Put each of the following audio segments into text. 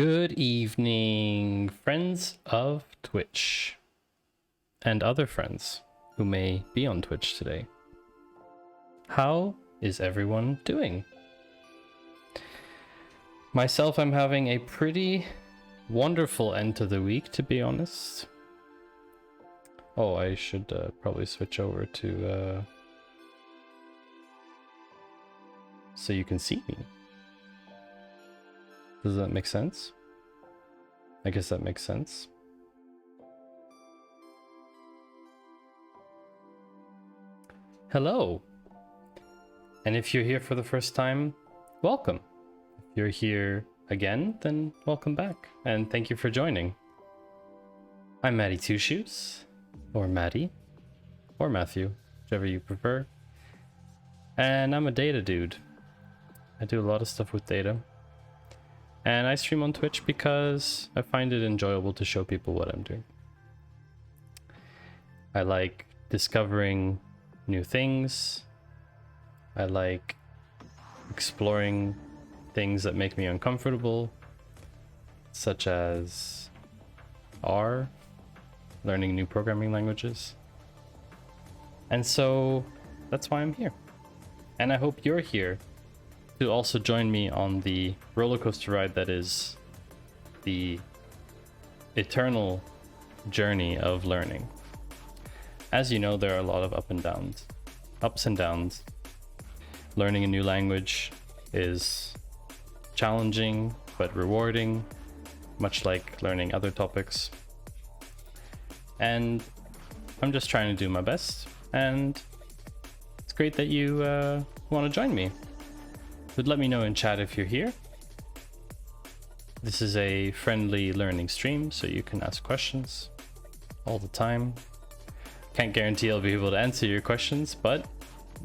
Good evening, friends of Twitch and other friends who may be on Twitch today. How is everyone doing? Myself, I'm having a pretty wonderful end to the week, to be honest. Oh, I should probably switch over to so you can see me. Does that make sense? I guess that makes sense. Hello. And if you're here for the first time, welcome. If you're here again, then welcome back. And thank you for joining. I'm Maddie Two Shoes, or Maddie, or Matthew, whichever you prefer. And I'm a data dude. I do a lot of stuff with data. And I stream on Twitch because I find it enjoyable to show people what I'm doing. I like discovering new things. I like exploring things that make me uncomfortable, such as R, learning new programming languages. And so that's why I'm here. And I hope you're here to also join me on the roller coaster ride that is the eternal journey of learning. As you know, there are a lot of ups and downs. Learning a new language is challenging but rewarding, much like learning other topics. And I'm just trying to do my best, and it's great that you want to join me. But let me know in chat if you're here. This is a friendly learning stream, so you can ask questions all the time. Can't guarantee I'll be able to answer your questions, but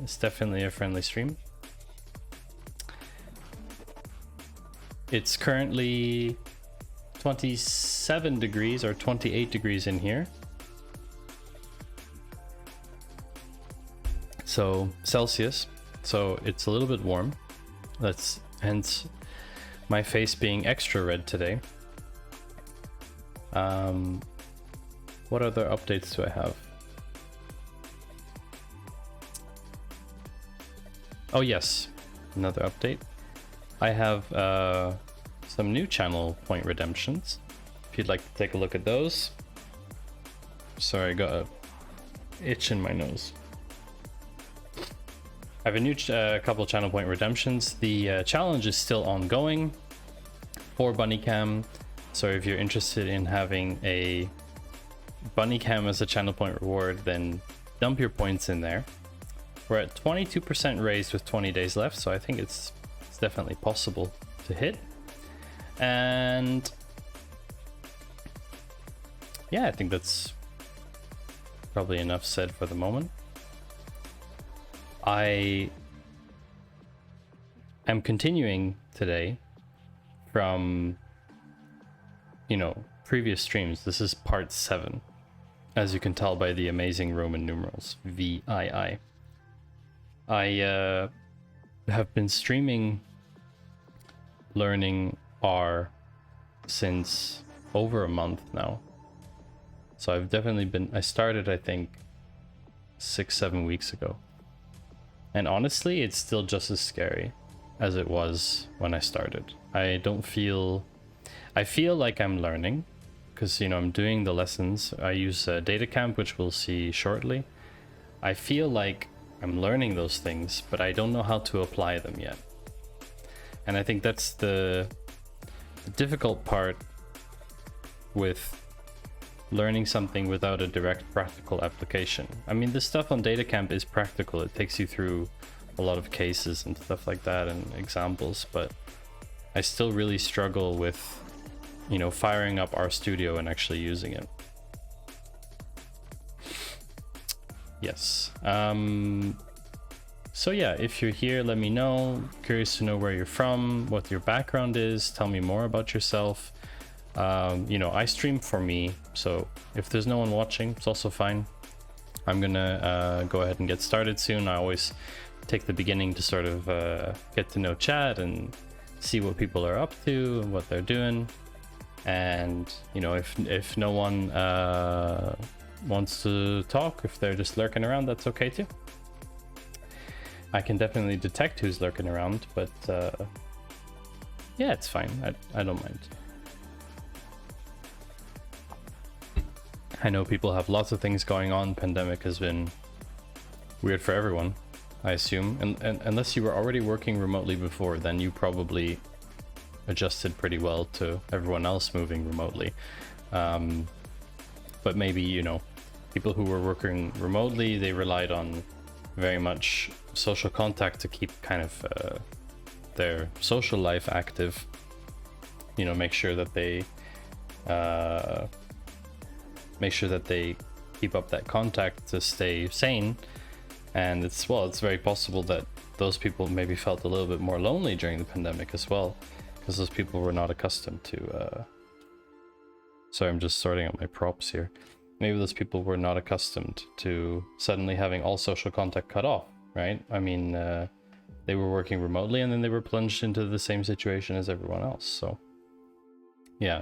it's definitely a friendly stream. It's currently 27 degrees or 28 degrees in here. So Celsius, so it's a little bit warm. That's hence my face being extra red today. What other updates do I have? Oh yes, another update. I have some new channel point redemptions. If you'd like to take a look at those. Sorry, I got an itch in my nose. I have a new couple channel point redemptions. The challenge is still ongoing for BunnyCam. So if you're interested in having a BunnyCam as a channel point reward, then dump your points in there. We're at 22% raised with 20 days left, so I think it's definitely possible to hit. And yeah, I think that's probably enough said for the moment. I am continuing today from, previous streams. This is part 7, as you can tell by the amazing Roman numerals, VII. I have been streaming learning R since over a month now. So I've definitely I started, I think, 6-7 weeks ago. And honestly, it's still just as scary as it was when I started. I feel like I'm learning because, I'm doing the lessons. I use DataCamp, which we'll see shortly. I feel like I'm learning those things, but I don't know how to apply them yet. And I think that's the difficult part with learning something without a direct practical application. I mean, the stuff on DataCamp is practical. It takes you through a lot of cases and stuff like that and examples, but I still really struggle with, firing up RStudio and actually using it. Yes. So yeah, if you're here, let me know. Curious to know where you're from, what your background is. Tell me more about yourself. I stream for me, so if there's no one watching, it's also fine. I'm gonna go ahead and get started soon. I always take the beginning to sort of get to know chat and see what people are up to and what they're doing. And you know, if no one wants to talk, if they're just lurking around, that's okay too. I can definitely detect who's lurking around, but yeah, it's fine. I don't mind. I know people have lots of things going on. Pandemic has been weird for everyone, I assume. And unless you were already working remotely before, then you probably adjusted pretty well to everyone else moving remotely. But maybe, you know, people who were working remotely, they relied on very much social contact to keep kind of their social life active. You know, make sure that they keep up that contact to stay sane. And it's very possible that those people maybe felt a little bit more lonely during the pandemic as well, because those people were not accustomed to sorry, I'm just sorting out my props here. Maybe those people were not accustomed to suddenly having all social contact cut off, right? I mean, they were working remotely and then they were plunged into the same situation as everyone else. So yeah.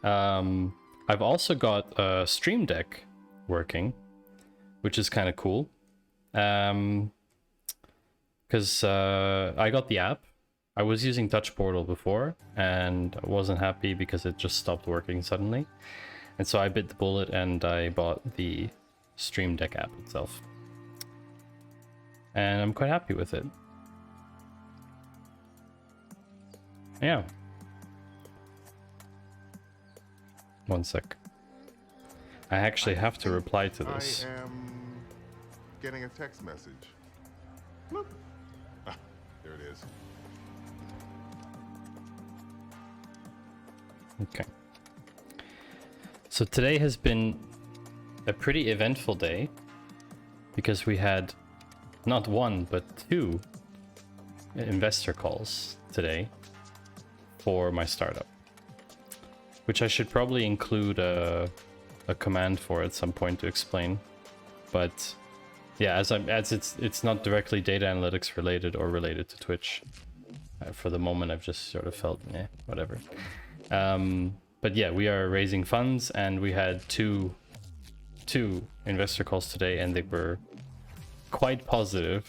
I've also got a Stream Deck working, which is kind of cool. Because I got the app. I was using Touch Portal before and I wasn't happy because it just stopped working suddenly. And so I bit the bullet and I bought the Stream Deck app itself. And I'm quite happy with it. Yeah. One sec. I actually have to reply to this. I am getting a text message. Look. Ah, there it is. Okay. So today has been a pretty eventful day because we had not one but two investor calls today for my startup, which I should probably include a command for at some point to explain. But yeah, as it's not directly data analytics related or related to Twitch. For the moment, I've just sort of felt, whatever. But yeah, we are raising funds, and we had two investor calls today, and they were quite positive.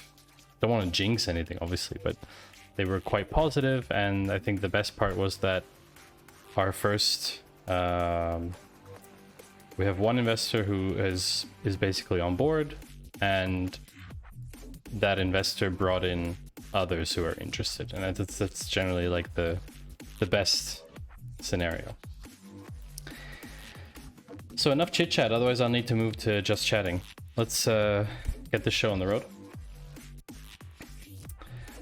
Don't want to jinx anything, obviously, but they were quite positive. And I think the best part was that our first, we have one investor who is basically on board, and that investor brought in others who are interested, and that's generally like the best scenario. So enough chit chat, otherwise I'll need to move to just chatting. Let's get the show on the road.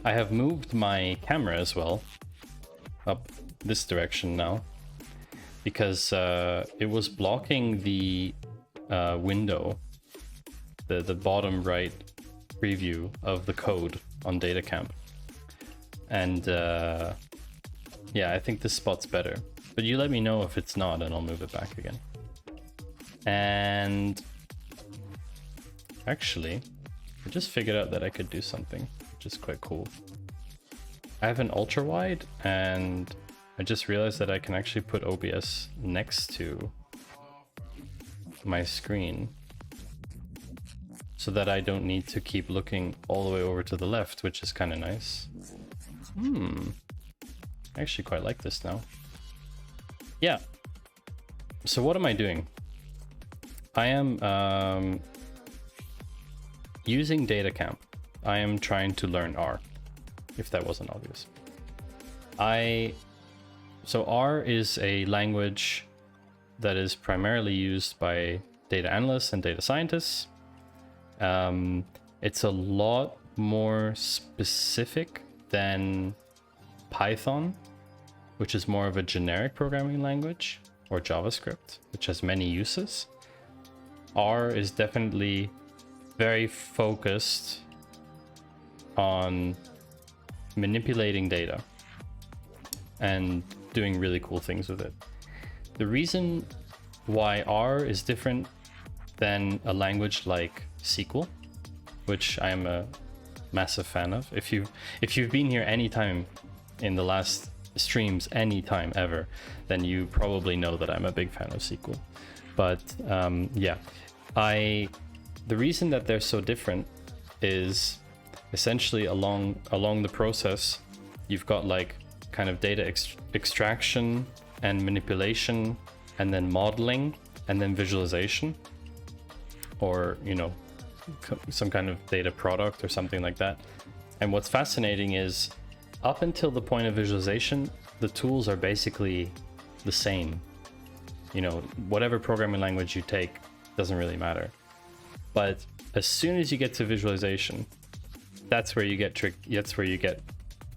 I have moved my camera as well up this direction now because it was blocking the window, the bottom right preview of the code on DataCamp. And yeah, I think this spot's better, but you let me know if it's not and I'll move it back again. And actually, I just figured out that I could do something, which is quite cool. I have an ultra wide, and I just realized that I can actually put OBS next to my screen so that I don't need to keep looking all the way over to the left, which is kind of nice. I actually quite like this now. Yeah. So what am I doing? I am using DataCamp. I am trying to learn R, if that wasn't obvious. So R is a language that is primarily used by data analysts and data scientists. It's a lot more specific than Python, which is more of a generic programming language, or JavaScript, which has many uses. R is definitely very focused on manipulating data and doing really cool things with it. The reason why R is different than a language like SQL, which I am a massive fan of. If you've been here any time in the last streams anytime ever, then you probably know that I'm a big fan of SQL. But yeah, the reason that they're so different is essentially along the process, you've got like kind of data extraction and manipulation, and then modeling, and then visualization, or some kind of data product or something like that. And what's fascinating is up until the point of visualization, the tools are basically the same. Whatever programming language you take doesn't really matter. But as soon as you get to visualization, that's where you get that's where you get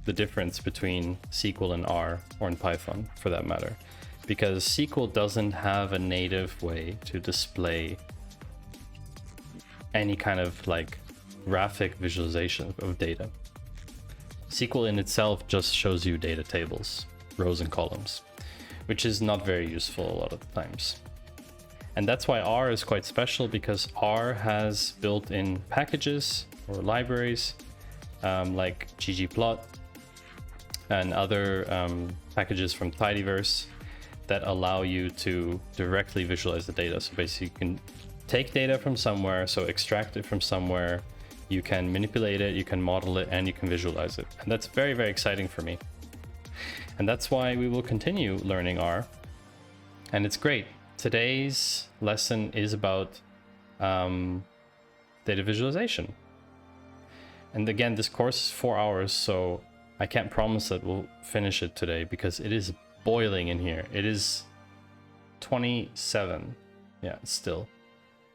the difference between SQL and R, or in Python for that matter, because SQL doesn't have a native way to display any kind of like graphic visualization of data. SQL in itself just shows you data tables, rows and columns, which is not very useful a lot of the times. And that's why R is quite special, because R has built-in packages or libraries like ggplot and other packages from tidyverse that allow you to directly visualize the data. So basically you can take data from somewhere, so extract it from somewhere, you can manipulate it, you can model it, and you can visualize it. And that's very, very exciting for me. And that's why we will continue learning R. And it's great. Today's lesson is about data visualization. And again, this course is 4 hours, so I can't promise that we'll finish it today, because it is boiling in here. It is 27. Yeah, still.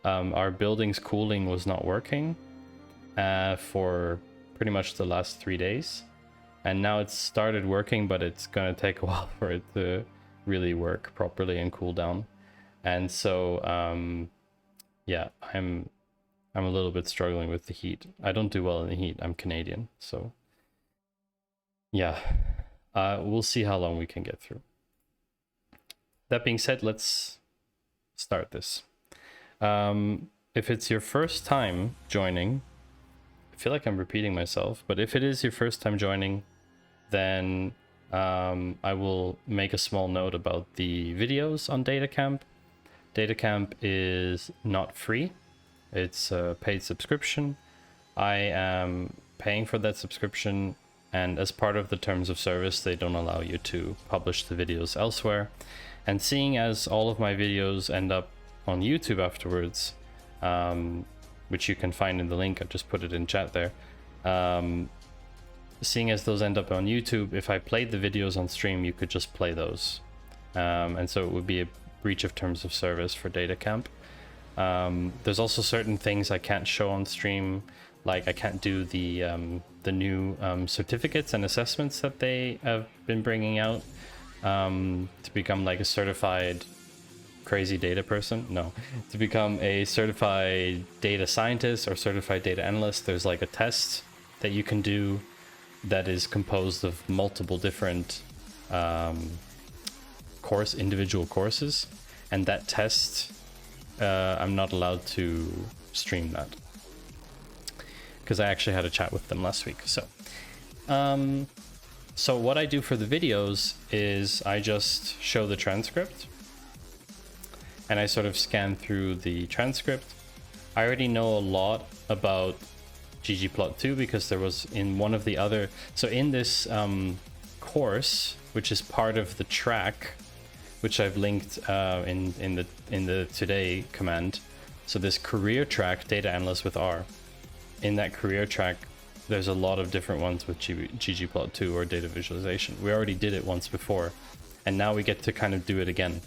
Our building's cooling was not working for pretty much the last 3 days. And now it's started working, but it's going to take a while for it to really work properly and cool down. And so, yeah, I'm a little bit struggling with the heat. I don't do well in the heat. I'm Canadian, so yeah, we'll see how long we can get through. That being said, let's start this. If it's your first time joining, I feel like I'm repeating myself, but if it is your first time joining, then I will make a small note about the videos on DataCamp. DataCamp is not free. It's a paid subscription. I am paying for that subscription, and as part of the terms of service, they don't allow you to publish the videos elsewhere. And seeing as all of my videos end up on YouTube afterwards, which you can find in the link, I just put it in chat there. Seeing as those end up on YouTube, if I played the videos on stream, you could just play those. And so it would be a breach of terms of service for DataCamp. There's also certain things I can't show on stream, like I can't do the new certificates and assessments that they have been bringing out to become like a certified crazy data person. No, to become a certified data scientist or certified data analyst, there's like a test that you can do that is composed of multiple different individual courses, and that test I'm not allowed to stream that because I actually had a chat with them last week. So what I do for the videos is I just show the transcript and I sort of scan through the transcript. I already know a lot about ggplot2 because there was in one of the other, so in this course, which is part of the track, which I've linked in the today command. So this career track, data analyst with R. In that career track, there's a lot of different ones with ggplot2 or data visualization. We already did it once before, and now we get to kind of do it again,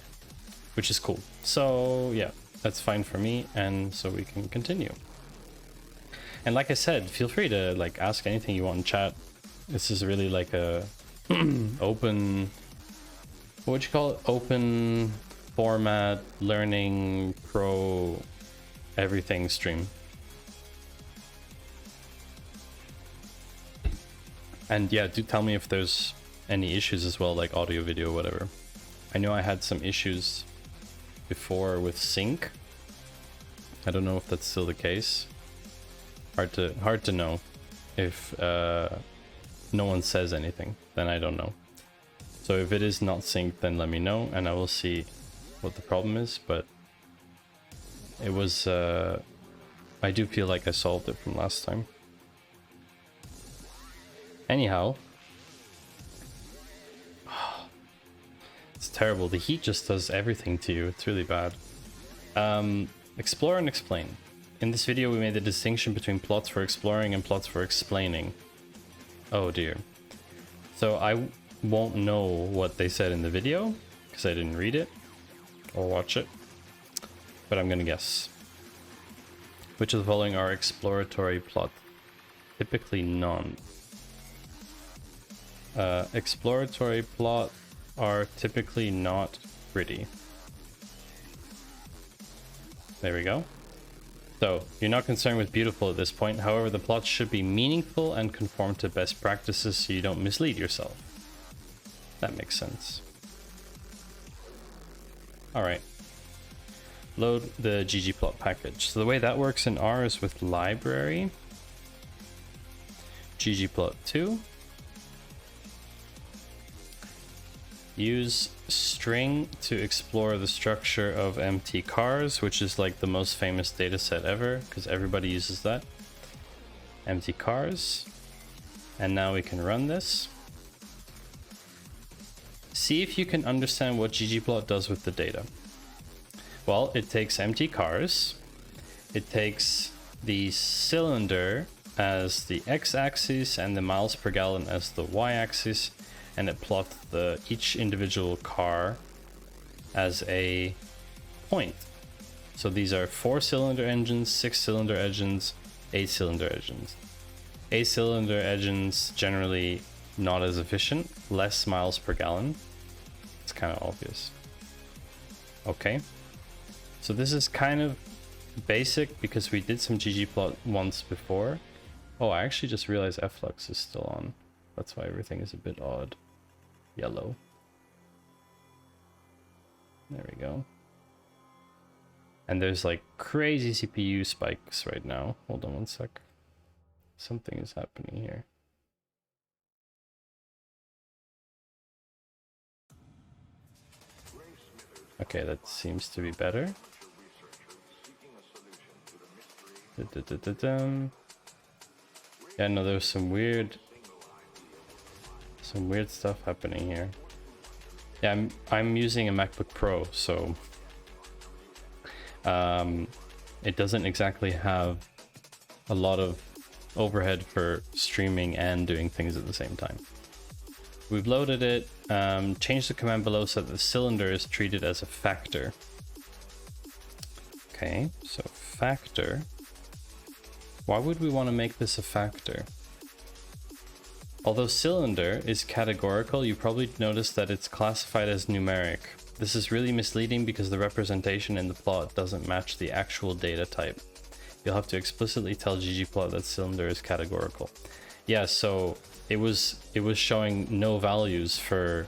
which is cool. So yeah, that's fine for me, and so we can continue. And like I said, feel free to like ask anything you want in chat. This is really like a open, what would you call it? Open format, learning, pro, everything stream. And yeah, do tell me if there's any issues as well, like audio, video, whatever. I know I had some issues before with sync. I don't know if that's still the case. Hard to know. If no one says anything, then I don't know. So if it is not synced, then let me know and I will see what the problem is. But it was, I do feel like I solved it from last time. Anyhow, it's terrible. The heat just does everything to you. It's really bad. Explore and explain. In this video, we made the distinction between plots for exploring and plots for explaining. Oh dear. So I won't know what they said in the video because I didn't read it or watch it, but I'm gonna guess. Which of the following are exploratory plot? Typically none. Exploratory plot are typically not pretty. There we go. So, you're not concerned with beautiful at this point. However, the plots should be meaningful and conform to best practices so you don't mislead yourself. That makes sense. Alright. Load the ggplot package. So the way that works in R is with library. ggplot2. Use string to explore the structure of empty cars, which is like the most famous data set ever because everybody uses that. Empty cars. And now we can run this. See if you can understand what ggplot does with the data. Well, it takes empty cars. It takes the cylinder as the x-axis and the miles per gallon as the y-axis. And it plots each individual car as a point. So these are 4-cylinder engines, 6-cylinder engines, 8-cylinder engines. 8-cylinder engines generally not as efficient, less miles per gallon. It's kind of obvious. Okay. So this is kind of basic because we did some ggplot once before. Oh, I actually just realized flux is still on. That's why everything is a bit odd. Yellow. There we go. And there's like crazy CPU spikes right now. Hold on one sec. Something is happening here. Okay, that seems to be better. Yeah, no, there's some weird stuff happening here. Yeah, I'm using a MacBook Pro, so it doesn't exactly have a lot of overhead for streaming and doing things at the same time. We've loaded it. Change the command below so that the cylinder is treated as a factor. Okay, so factor. Why would we want to make this a factor? Although cylinder is categorical, you probably noticed that it's classified as numeric. This is really misleading because the representation in the plot doesn't match the actual data type. You'll have to explicitly tell ggplot that cylinder is categorical. Yeah, so it was showing no values for,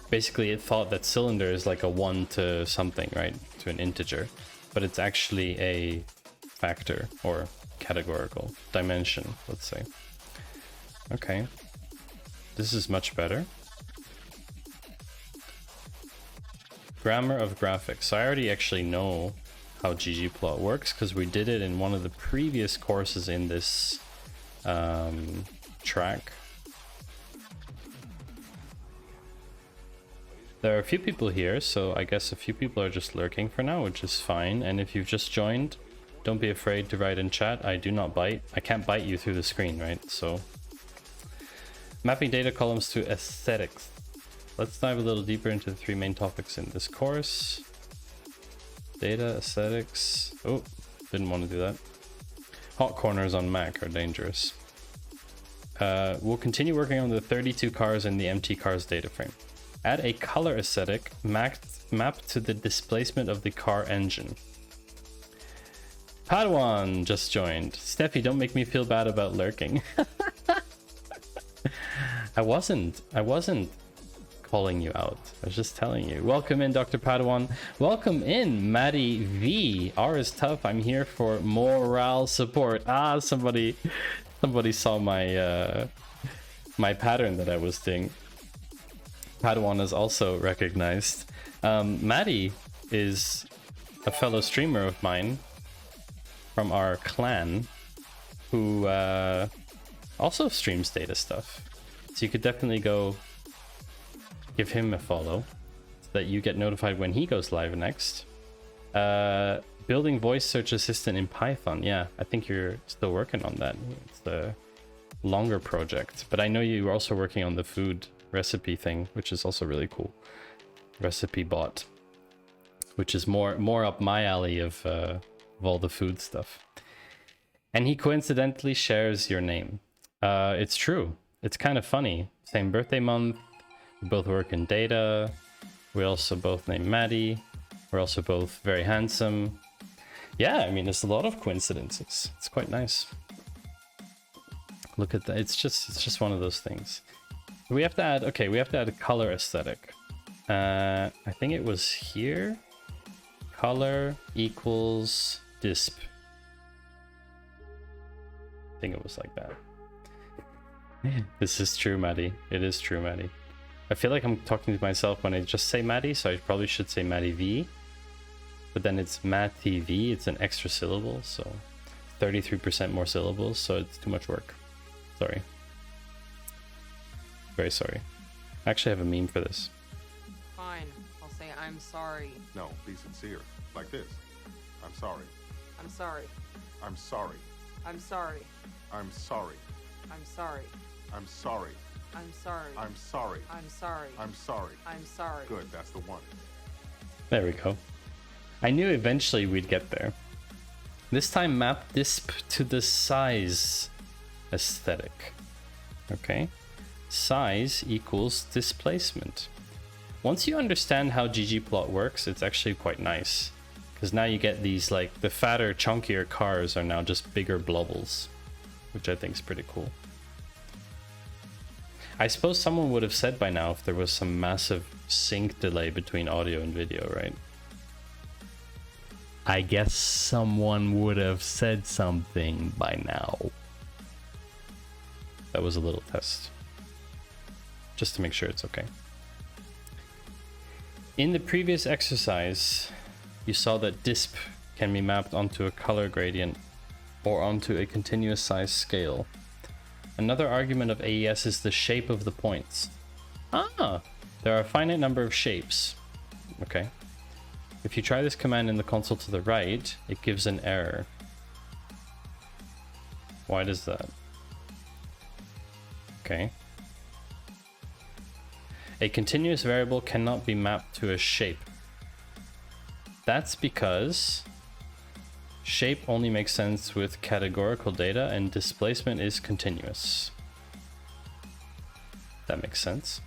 basically it thought that cylinder is like a 1 to something, right? To an integer, but it's actually a factor or categorical dimension, let's say. Okay, this is much better. Grammar of graphics. So I already actually know how ggplot works because we did it in one of the previous courses in this track. There are a few people here, so I guess a few people are just lurking for now, which is fine. And if you've just joined, don't be afraid to write in chat. I do not bite. I can't bite you through the screen, right? So mapping data columns to aesthetics. Let's dive a little deeper into the 3 main topics in this course. Data, aesthetics. Oh, didn't want to do that. Hot corners on Mac are dangerous. We'll continue working on the 32 cars in the empty cars data frame. Add a color aesthetic mapped to the displacement of the car engine. Padawan just joined. Steffi, don't make me feel bad about lurking. I wasn't calling you out. I was just telling you. Welcome in, Dr. Padawan. Welcome in, Maddie V. R is tough. I'm here for morale support. Ah, somebody saw my my pattern that I was doing. Padawan is also recognized. Maddie is a fellow streamer of mine from our clan who also streams data stuff. So you could definitely go give him a follow so that you get notified when he goes live next. Building voice search assistant in Python. Yeah, I think you're still working on that. It's the longer project, but I know you were also working on the food recipe thing, which is also really cool. Recipe bot, which is more up my alley of all the food stuff. And he coincidentally shares your name. It's true. It's kind of funny. Same birthday month. We both work in data. We also both named Maddie. We're also both very handsome. Yeah, I mean, there's a lot of coincidences. It's quite nice. Look at that. It's just one of those things. We have to add, okay, we have to add a color aesthetic. I think it was here. Color equals disp. I think it was like that. This is true, Maddie. It is true, Maddie. I feel like I'm talking to myself when I just say Maddie, so I probably should say Maddie V. But then it's Matty V, it's an extra syllable, so 33% more syllables, so it's too much work. Sorry. Very sorry. I actually have a meme for this. Fine. I'll say I'm sorry. No, be sincere. Like this. I'm sorry. I'm sorry. I'm sorry. I'm sorry. I'm sorry. I'm sorry. I'm sorry. I'm sorry. I'm sorry. I'm sorry. I'm sorry. I'm sorry. Good, that's the one. There we go. I knew eventually we'd get there. This time map disp to the size aesthetic. Okay. Size equals displacement. Once you understand how ggplot works, it's actually quite nice. Because now you get these, like, the fatter, chunkier cars are now just bigger blobbles. Which I think is pretty cool. I suppose someone would have said by now if there was some massive sync delay between audio and video, right? I guess someone would have said something by now. That was a little test. Just to make sure it's okay. In the previous exercise, you saw that disp can be mapped onto a color gradient or onto a continuous size scale. Another argument of AES is the shape of the points. Ah, there are a finite number of shapes. Okay. If you try this command in the console to the right, it gives an error. Why does that? Okay. A continuous variable cannot be mapped to a shape. That's because shape only makes sense with categorical data and displacement is continuous. That makes sense.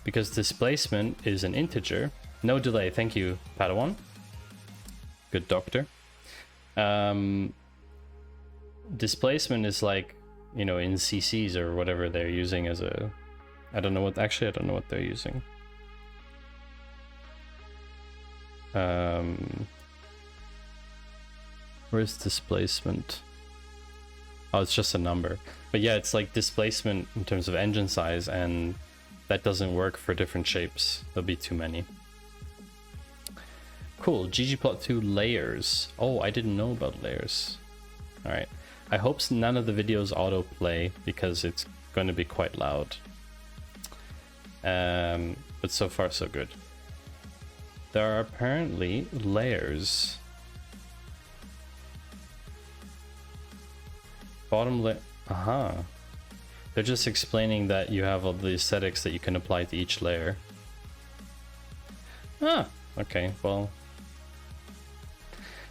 Because displacement is an integer. No delay, thank you, Padawan. Good doctor. Displacement is like, you know, in CCs or whatever they're using as a... I don't know what they're using. Where's displacement? Oh, it's just a number. But yeah, it's like displacement in terms of engine size, and that doesn't work for different shapes. There'll be too many. Cool, ggplot2 layers. Oh, I didn't know about layers. Alright. I hope none of the videos autoplay because it's going to be quite loud. But so far so good. There are apparently layers. Bottom layer. Aha. They're just explaining that you have all the aesthetics that you can apply to each layer. Ah, okay, well.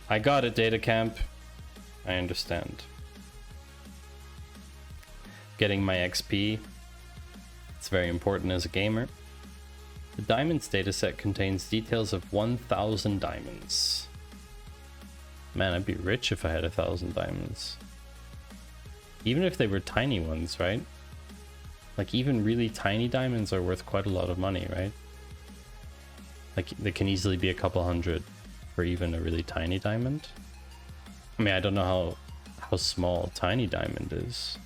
I got it, DataCamp. I understand. Getting my XP. It's very important as a gamer. The diamonds dataset contains details of 1,000 diamonds. Man, I'd be rich if I had 1,000 diamonds. Even if they were tiny ones, right? Like, even really tiny diamonds are worth quite a lot of money, right? Like, they can easily be a couple hundred for even a really tiny diamond. I mean, I don't know how small a tiny diamond is.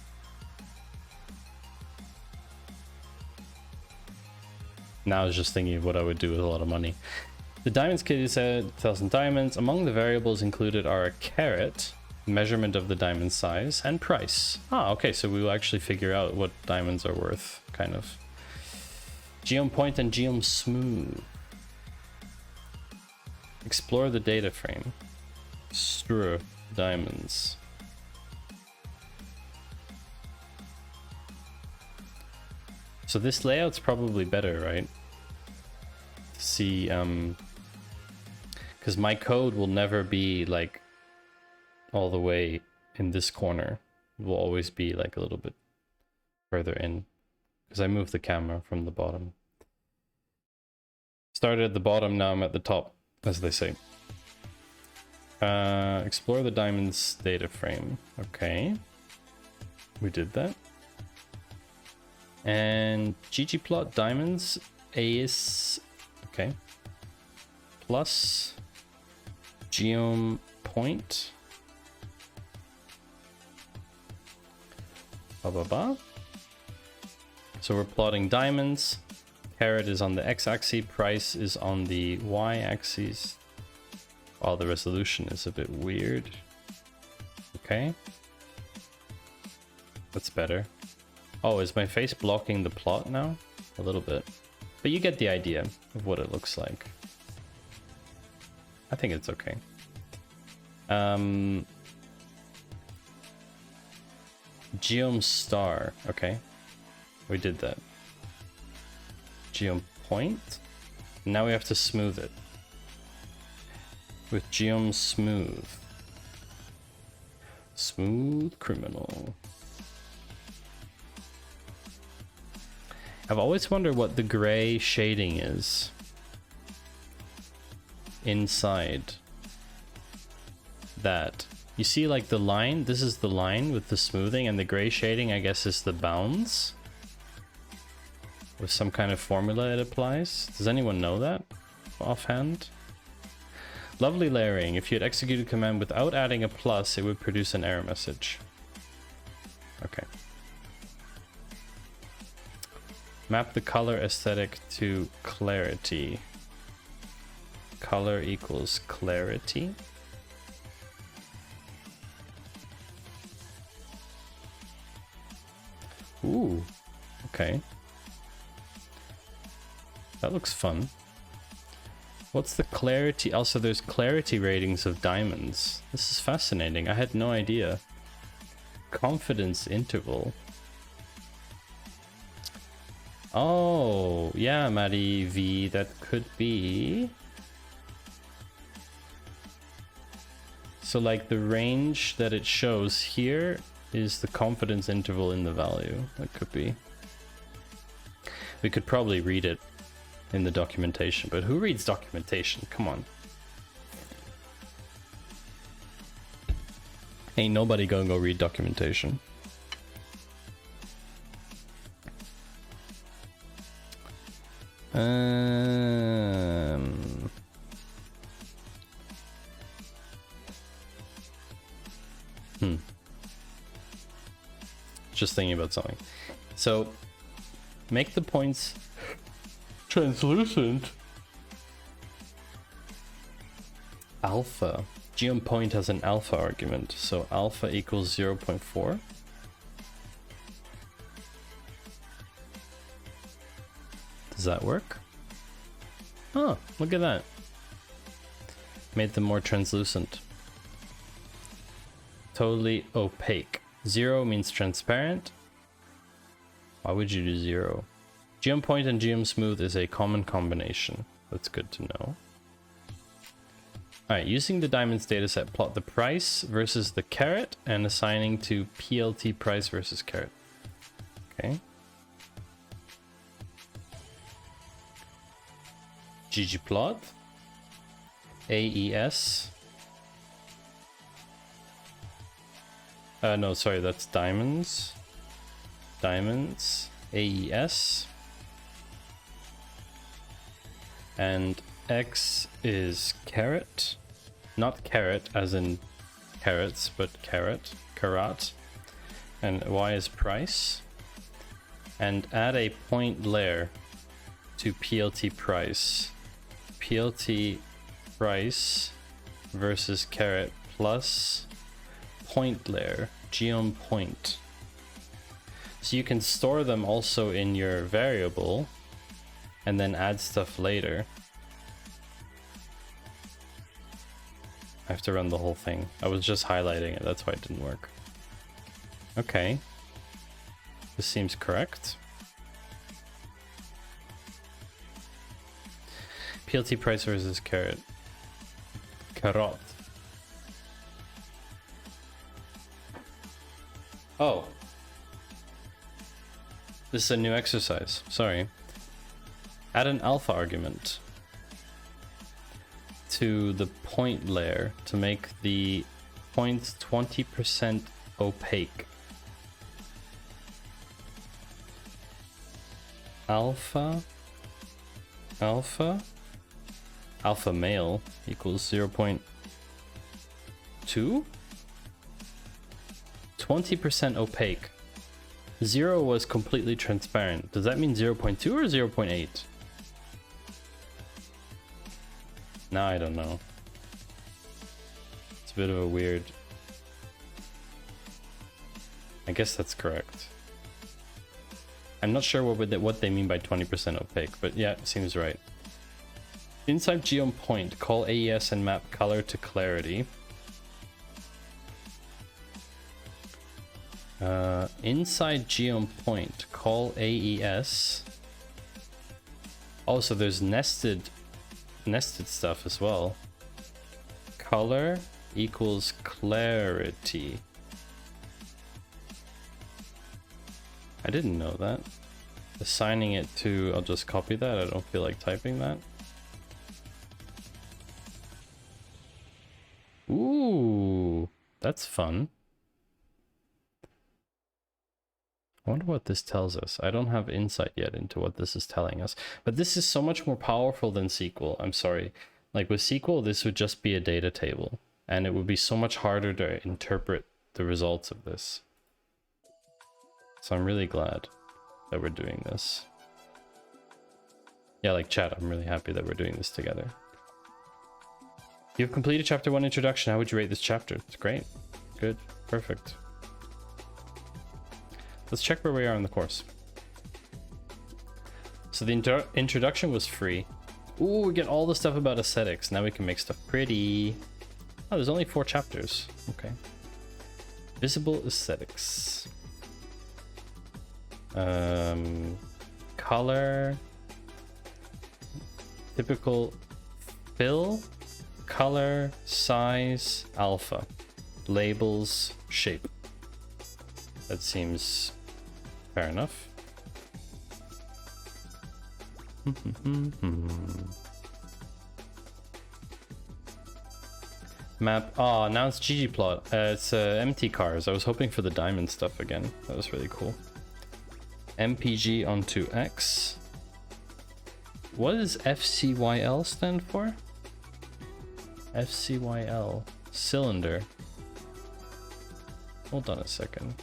Now I was just thinking of what I would do with a lot of money. The diamonds kitty said 1,000 diamonds. Among the variables included are a carat, measurement of the diamond size, and price. Ah, okay, so we will actually figure out what diamonds are worth, kind of. Geom point and geom smooth. Explore the data frame. Strew diamonds. So this layout's probably better, right? See, because my code will never be like all the way in this corner. It will always be like a little bit further in, because I moved the camera from the bottom. Started at the bottom, now I'm at the top, as they say. Explore the diamonds data frame. Okay, we did that. And ggplot diamonds is okay, plus geom point blah blah blah. So we're plotting diamonds. Carat is on the x-axis, price is on the y-axis. Oh, the resolution is a bit weird. Okay, that's better. Oh, is my face blocking the plot now? A little bit. But you get the idea of what it looks like. I think it's okay. Geom star. Okay. We did that. Geom point. Now we have to smooth it. With geom smooth. Smooth criminal. I've always wondered what the gray shading is inside that. You see like the line, this is the line with the smoothing, and the gray shading I guess is the bounds with some kind of formula it applies. Does anyone know that offhand? Lovely layering. If you had executed command without adding a plus, it would produce an error message. Okay. Map the color aesthetic to clarity. Color equals clarity. Ooh, okay. That looks fun. What's the clarity? Also, there's clarity ratings of diamonds. This is fascinating. I had no idea. Confidence interval. Oh, yeah, Maddie V, that could be. So like the range that it shows here is the confidence interval in the value. That could be. We could probably read it in the documentation, but who reads documentation? Come on. Ain't nobody gonna go read documentation. Just thinking about something. So make the points translucent. Alpha. Geom point has an alpha argument, so alpha equals 0.4. Does that work? Oh, look at that. Made them more translucent. Totally opaque. 0 means transparent. Why would you do 0? Geom point and geom smooth is a common combination. That's good to know. Alright, using the diamonds dataset, plot the price versus the carat and assigning to PLT price versus carat. Okay. ggplot. AES. No, sorry, that's diamonds. Diamonds. AES. And X is carat. Not carat as in carrots, but carat. Carat. And Y is price. And add a point layer to PLT price. PLT price versus caret plus point layer, geom point. So you can store them also in your variable and then add stuff later. I have to run the whole thing. I was just highlighting it, that's why it didn't work. Okay. This seems correct. PLT price versus caret. Carrot. Oh. This is a new exercise. Sorry. Add an alpha argument to the point layer to make the points 20% opaque. Alpha male equals 0.2. 20% opaque. 0 was completely transparent. Does that mean 0.2 or 0.8? Now I don't know. It's a bit of a weird... I guess that's correct. I'm not sure what they mean by 20% opaque, but yeah, it seems right. Inside geom point, call AES and map color to clarity. Inside geom point, call AES. Oh, so there's nested stuff as well. Color equals clarity. I didn't know that. Assigning it to, I'll just copy that. I don't feel like typing that. Ooh, that's fun. I wonder what this tells us. I don't have insight yet into what this is telling us, but this is so much more powerful than SQL. I'm sorry. Like with SQL, this would just be a data table, and it would be so much harder to interpret the results of this. So I'm really glad that we're doing this. Yeah, like chat, I'm really happy that we're doing this together. You've completed chapter 1 introduction. How would you rate this chapter? It's great. Good. Perfect. Let's check where we are in the course. So the introduction was free. Ooh, we get all the stuff about aesthetics. Now we can make stuff pretty. Oh, there's only 4 chapters. Okay. Visible aesthetics. Color. Typical fill. Color, size, alpha. Labels, shape. That seems fair enough. Map. Oh, now it's ggplot. It's empty cars. I was hoping for the diamond stuff again. That was really cool. MPG onto X. What does FCYL stand for? FCYL. Cylinder. Hold on a second.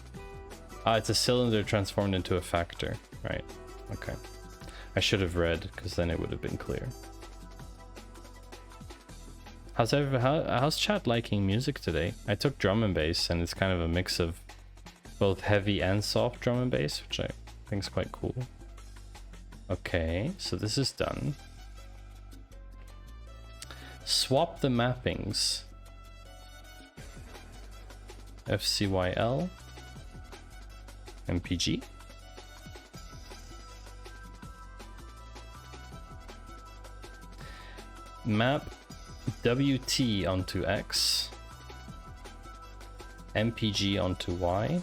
Ah, it's a cylinder transformed into a factor. Right. Okay. I should have read, because then it would have been clear. How's chat liking music today? I took drum and bass, and it's kind of a mix of both heavy and soft drum and bass, which I think is quite cool. Okay, so this is done. Swap the mappings. FCYL. MPG. Map WT onto X. MPG onto Y.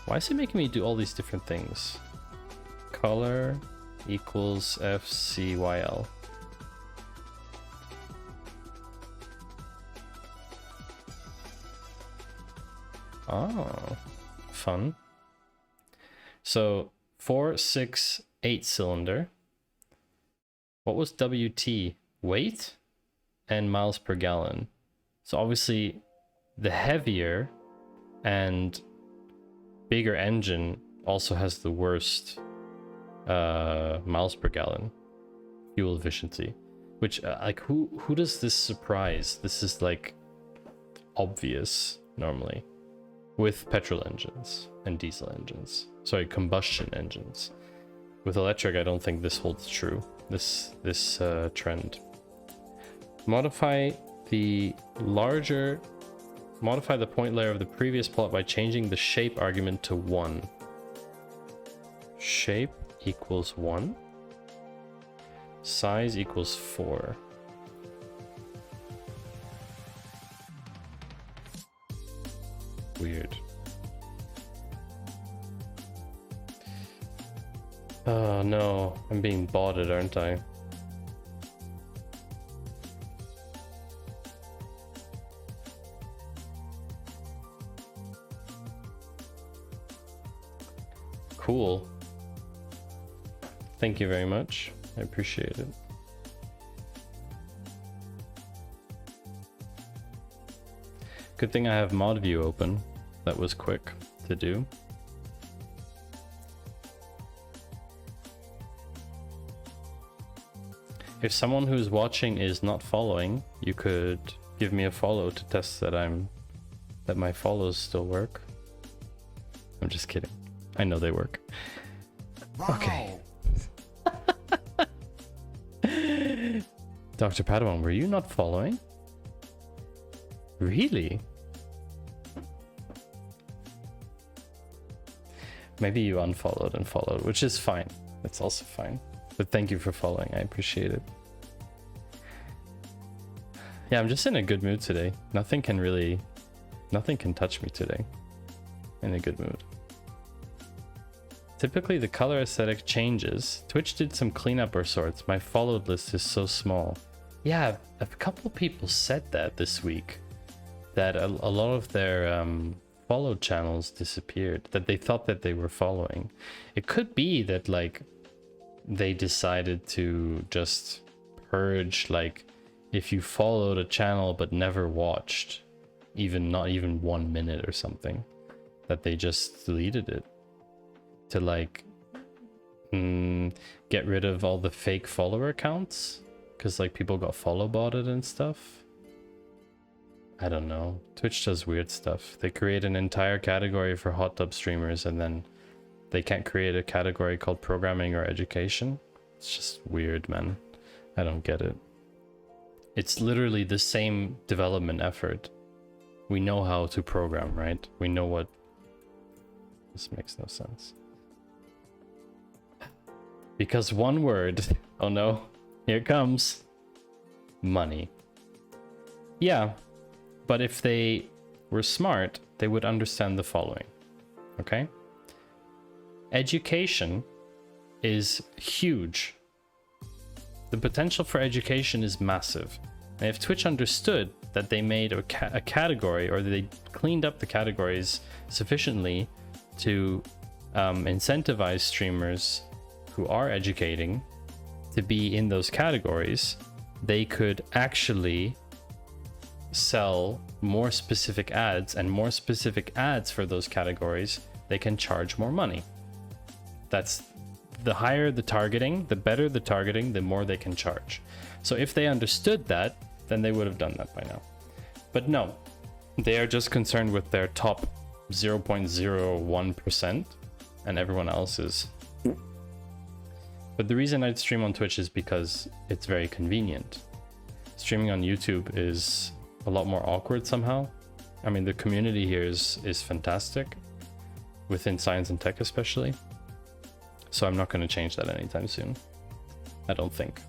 Why is it making me do all these different things? Color equals FCYL. Oh, fun. So 4, 6, 8 cylinder. What was WT? Weight and miles per gallon. So obviously the heavier and bigger engine also has the worst miles per gallon fuel efficiency, which like who does this surprise? This is like obvious normally with petrol engines and diesel engines, sorry, combustion engines. With electric, I don't think this holds true, this trend. Modify the point layer of the previous plot by changing the shape argument to 1. Shape equals 1. Size equals 4. Weird. Oh no, I'm being botted, aren't I? Cool. Thank you very much. I appreciate it. Good thing I have mod view open. That was quick to do. If someone who's watching is not following, you could give me a follow to test that my follows still work. I'm just kidding. I know they work. Okay. Dr. Padawan, were you not following? Really? Maybe you unfollowed and followed, which is fine. That's also fine. But thank you for following. I appreciate it. Yeah, I'm just in a good mood today. Nothing can touch me today. In a good mood. Typically the color aesthetic changes. Twitch did some cleanup or sorts. My followed list is so small. Yeah, a couple people said that this week. That a lot of their followed channels disappeared. That they thought that they were following. It could be that like they decided to just purge, like if you followed a channel but never watched, not even 1 minute or something, that they just deleted it to like get rid of all the fake follower accounts, because like people got follow botted and stuff. I don't know. Twitch does weird stuff. They create an entire category for hot tub streamers and then they can't create a category called programming or education. It's just weird, man. I don't get it. It's literally the same development effort. We know how to program, right? We know what... This makes no sense. Because one word... Oh no. Here it comes. Money. Yeah. But if they were smart, they would understand the following. Okay? Education is huge. The potential for education is massive. And if Twitch understood that they made a category, or they cleaned up the categories sufficiently to incentivize streamers who are educating to be in those categories, they could actually sell more specific ads, and more specific ads for those categories, they can charge more money. That's the higher the targeting, the better the targeting, the more they can charge. So if they understood that, then they would have done that by now. But no, they are just concerned with their top 0.01%, and everyone else is. But the reason I'd stream on Twitch is because it's very convenient. Streaming on YouTube is a lot more awkward somehow. I mean, the community here is fantastic, within science and tech especially. So I'm not going to change that anytime soon. I don't think.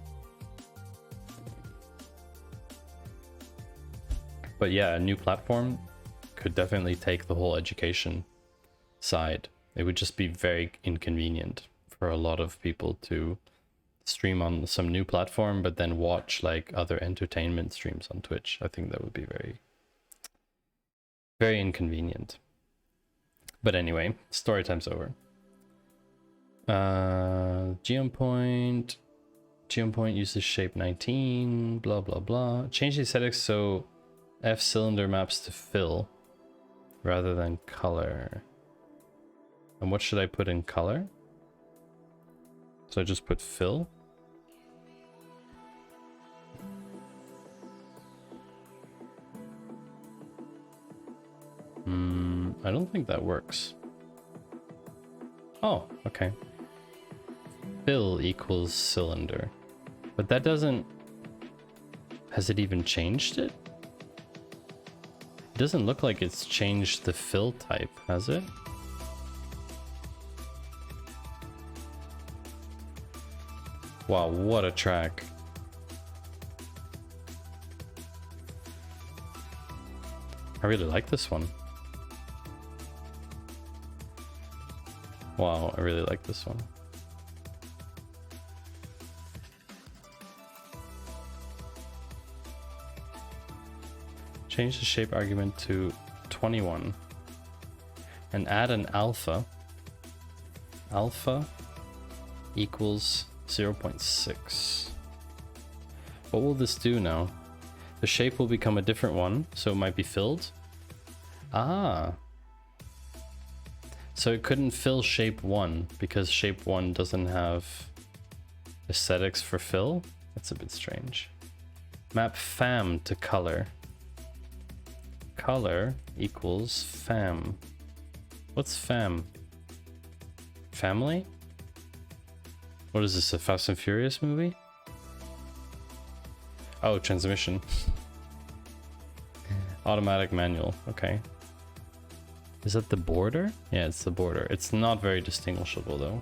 But yeah, a new platform could definitely take the whole education side. It would just be very inconvenient for a lot of people to stream on some new platform, but then watch like other entertainment streams on Twitch. I think that would be very, very inconvenient. But anyway, story time's over. Geom point uses shape 19, blah blah blah. Change the aesthetics so F cylinder maps to fill rather than color. And what should I put in color? So I just put fill. I don't think that works. Oh, okay. Fill equals cylinder. But that doesn't... Has it even changed it? It doesn't look like it's changed the fill type, has it? Wow, what a track. I really like this one. Wow, I really like this one. Change the shape argument to 21 and add an alpha. Alpha equals 0.6. What will this do now? The shape will become a different one, so it might be filled. Ah. So it couldn't fill shape 1 because shape 1 doesn't have aesthetics for fill? That's a bit strange. Map fam to color. Color equals fam. What's fam? Family? What is this, a Fast and Furious movie? Oh, transmission. Automatic manual, okay. Is that the border? Yeah, it's the border. It's not very distinguishable though.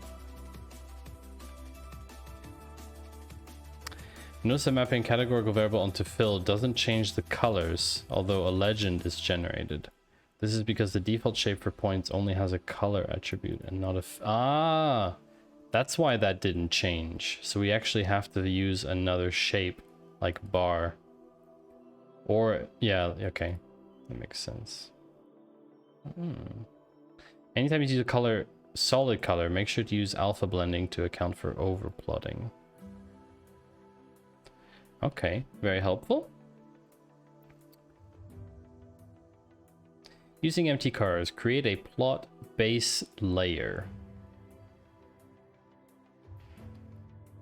Notice that mapping categorical variable onto fill doesn't change the colors, although a legend is generated. This is because the default shape for points only has a color attribute and not a that's why that didn't change. So we actually have to use another shape like bar. Or, yeah, okay. That makes sense. Anytime you use a color, solid color, make sure to use alpha blending to account for overplotting. Okay, very helpful. Using empty cars, create a plot base layer.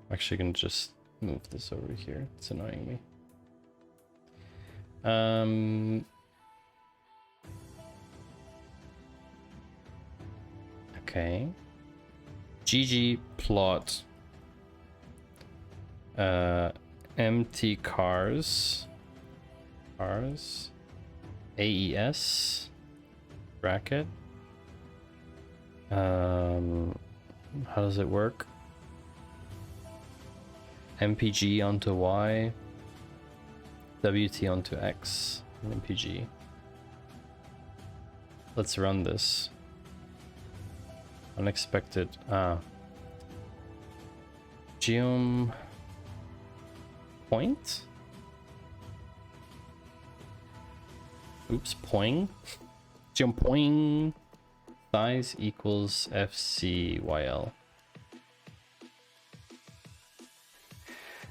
I'm actually gonna just move this over here. It's annoying me. Okay. GG plot. Empty cars. AES. Bracket. How does it work? MPG onto Y. WT onto X. MPG. Let's run this. Unexpected. Geom point? Oops, poing. Geom poing. Size equals FCYL.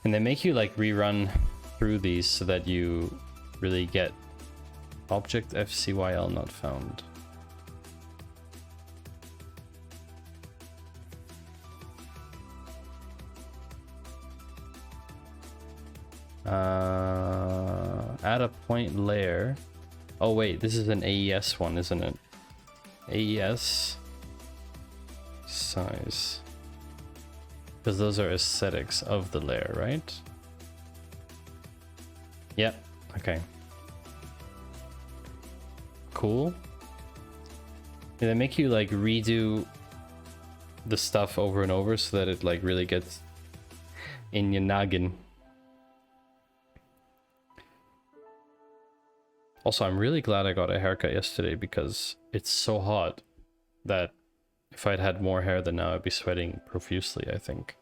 And they make you like rerun through these so that you really get object FCYL not found. Add a point layer. Oh wait, this is an AES one, isn't it? AES size. Because those are aesthetics of the layer, right? Yep, okay. Cool. Yeah, they make you like redo the stuff over and over so that it like really gets in your noggin. Also, I'm really glad I got a haircut yesterday because it's so hot that if I'd had more hair than now, I'd be sweating profusely, I think.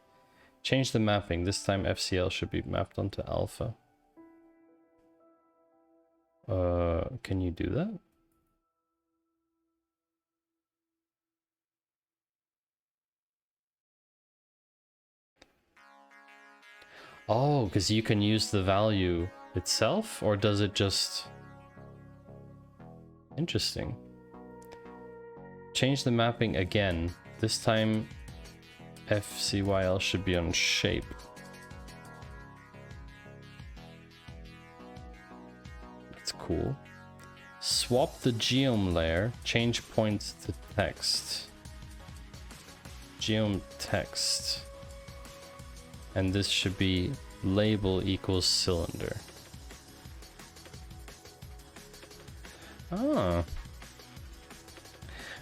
Change the mapping. This time FCL should be mapped onto alpha. Can you do that? Oh, because you can use the value itself, or does it just... Interesting. Change the mapping again. This time FCYL should be on shape. That's cool. Swap the geom layer, change points to text. Geom text. And this should be label equals cylinder. Ah.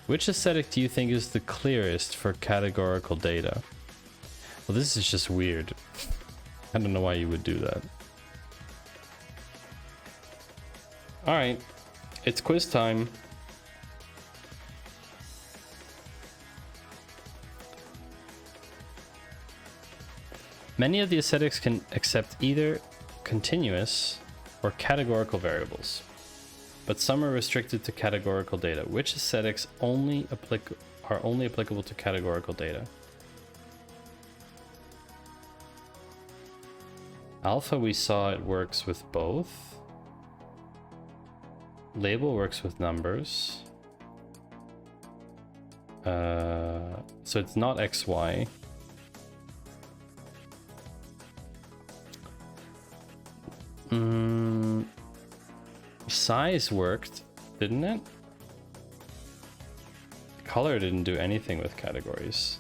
Which aesthetic do you think is the clearest for categorical data? Well, this is just weird. I don't know why you would do that. Alright, it's quiz time. Many of the aesthetics can accept either continuous or categorical variables, but some are restricted to categorical data. Which aesthetics are only applicable to categorical data? Alpha, we saw it works with both. Label works with numbers. So it's not XY. Size worked, didn't it? Color didn't do anything with categories.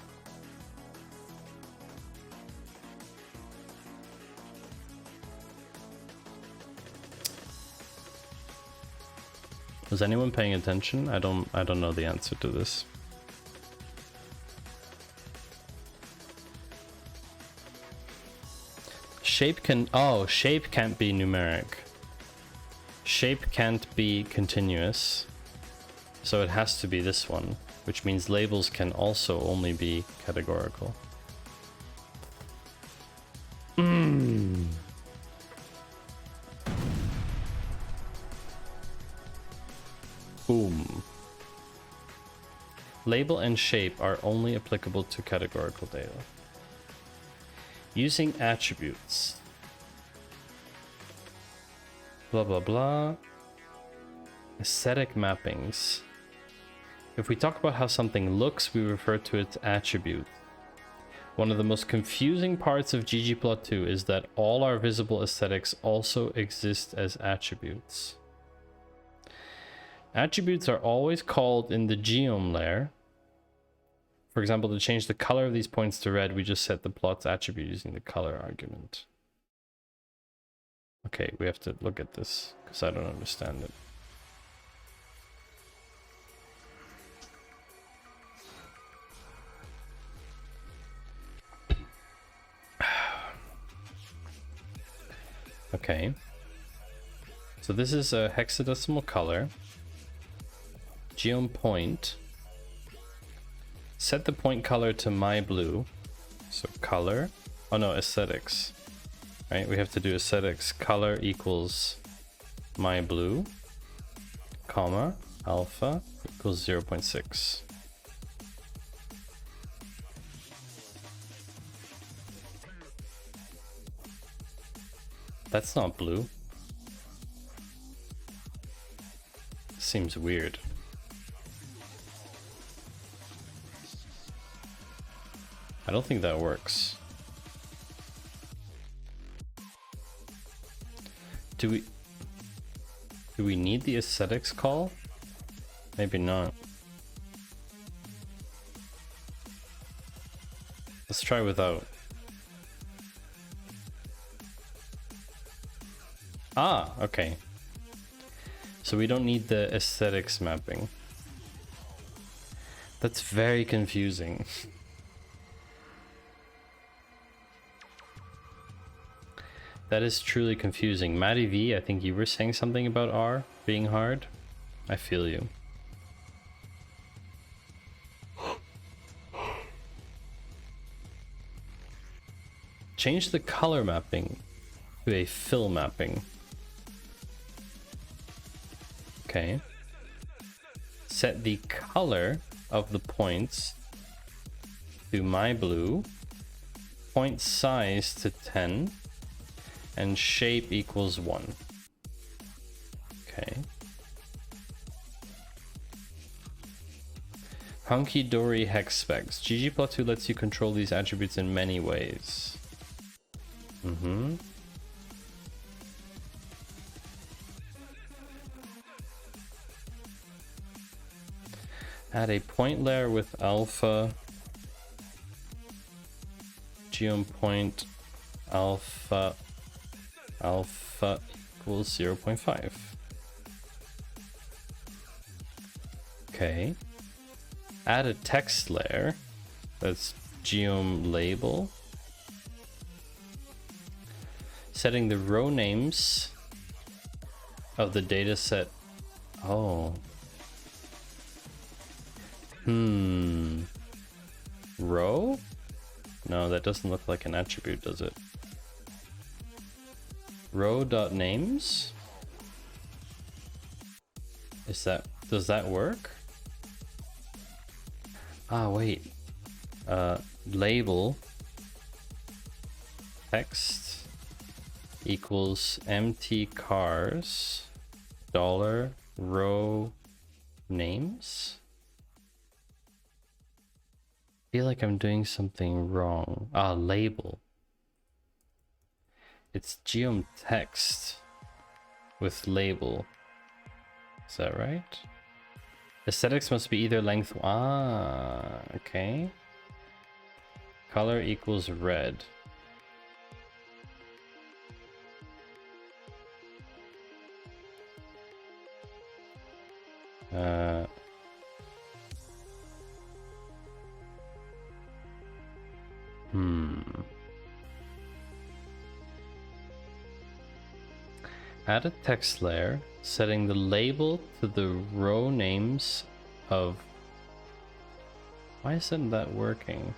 Was anyone paying attention? I don't know the answer to this. Shape can't be numeric. Shape can't be continuous. So it has to be this one, which means labels can also only be categorical. Boom. Label and shape are only applicable to categorical data. Using attributes. Blah blah blah. Aesthetic mappings. If we talk about how something looks, we refer to its attribute. One of the most confusing parts of ggplot2 is that all our visible aesthetics also exist as attributes. Attributes are always called in the geom layer. For example, to change the color of these points to red, we just set the plot's attribute using the color argument. Okay, we have to look at this because I don't understand it. Okay. So this is a hexadecimal color. Geom point. Set the point color to my blue. So color. Oh no, aesthetics. Right? We have to do aesthetics. Color equals my blue, comma, alpha equals 0.6. That's not blue. Seems weird. I don't think that works. Do we need the aesthetics call? Maybe not. Let's try without. Ah, okay. So we don't need the aesthetics mapping. That's very confusing. That is truly confusing. Matty V, I think you were saying something about R being hard. I feel you. Change the color mapping to a fill mapping. Okay. Set the color of the points to my blue. Point size to 10. And shape equals 1. Okay. Hunky dory hex specs. ggplot2 lets you control these attributes in many ways. Add a point layer with alpha. Geom point alpha equals 0.5. Okay. Add a text layer. That's geom label. Setting the row names of the data set. Oh. Row? No, that doesn't look like an attribute, does it? Row.names? Does that work? Ah, wait. Label text equals empty cars dollar row names. I feel like I'm doing something wrong. Ah, label. It's geom text with label. Is that right? Aesthetics must be either length. Ah, okay. Color equals red. Add a text layer, setting the label to the row names of... Why isn't that working?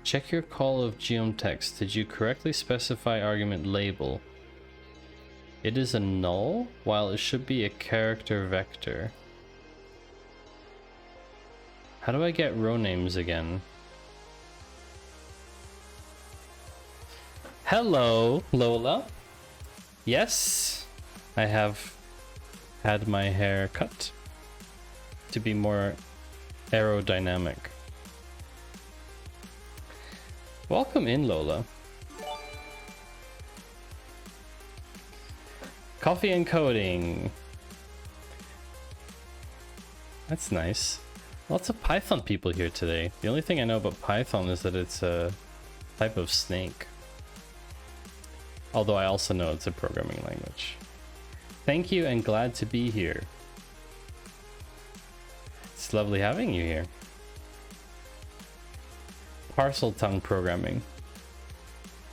Check your call of geom text. Did you correctly specify argument label? It is a null, while it should be a character vector. How do I get row names again? Hello, Lola. Yes, I have had my hair cut to be more aerodynamic. Welcome in, Lola. Coffee and coding. That's nice. Lots of Python people here today. The only thing I know about Python is that it's a type of snake. Although I also know it's a programming language. Thank you and glad to be here. It's lovely having you here. Parcel tongue programming.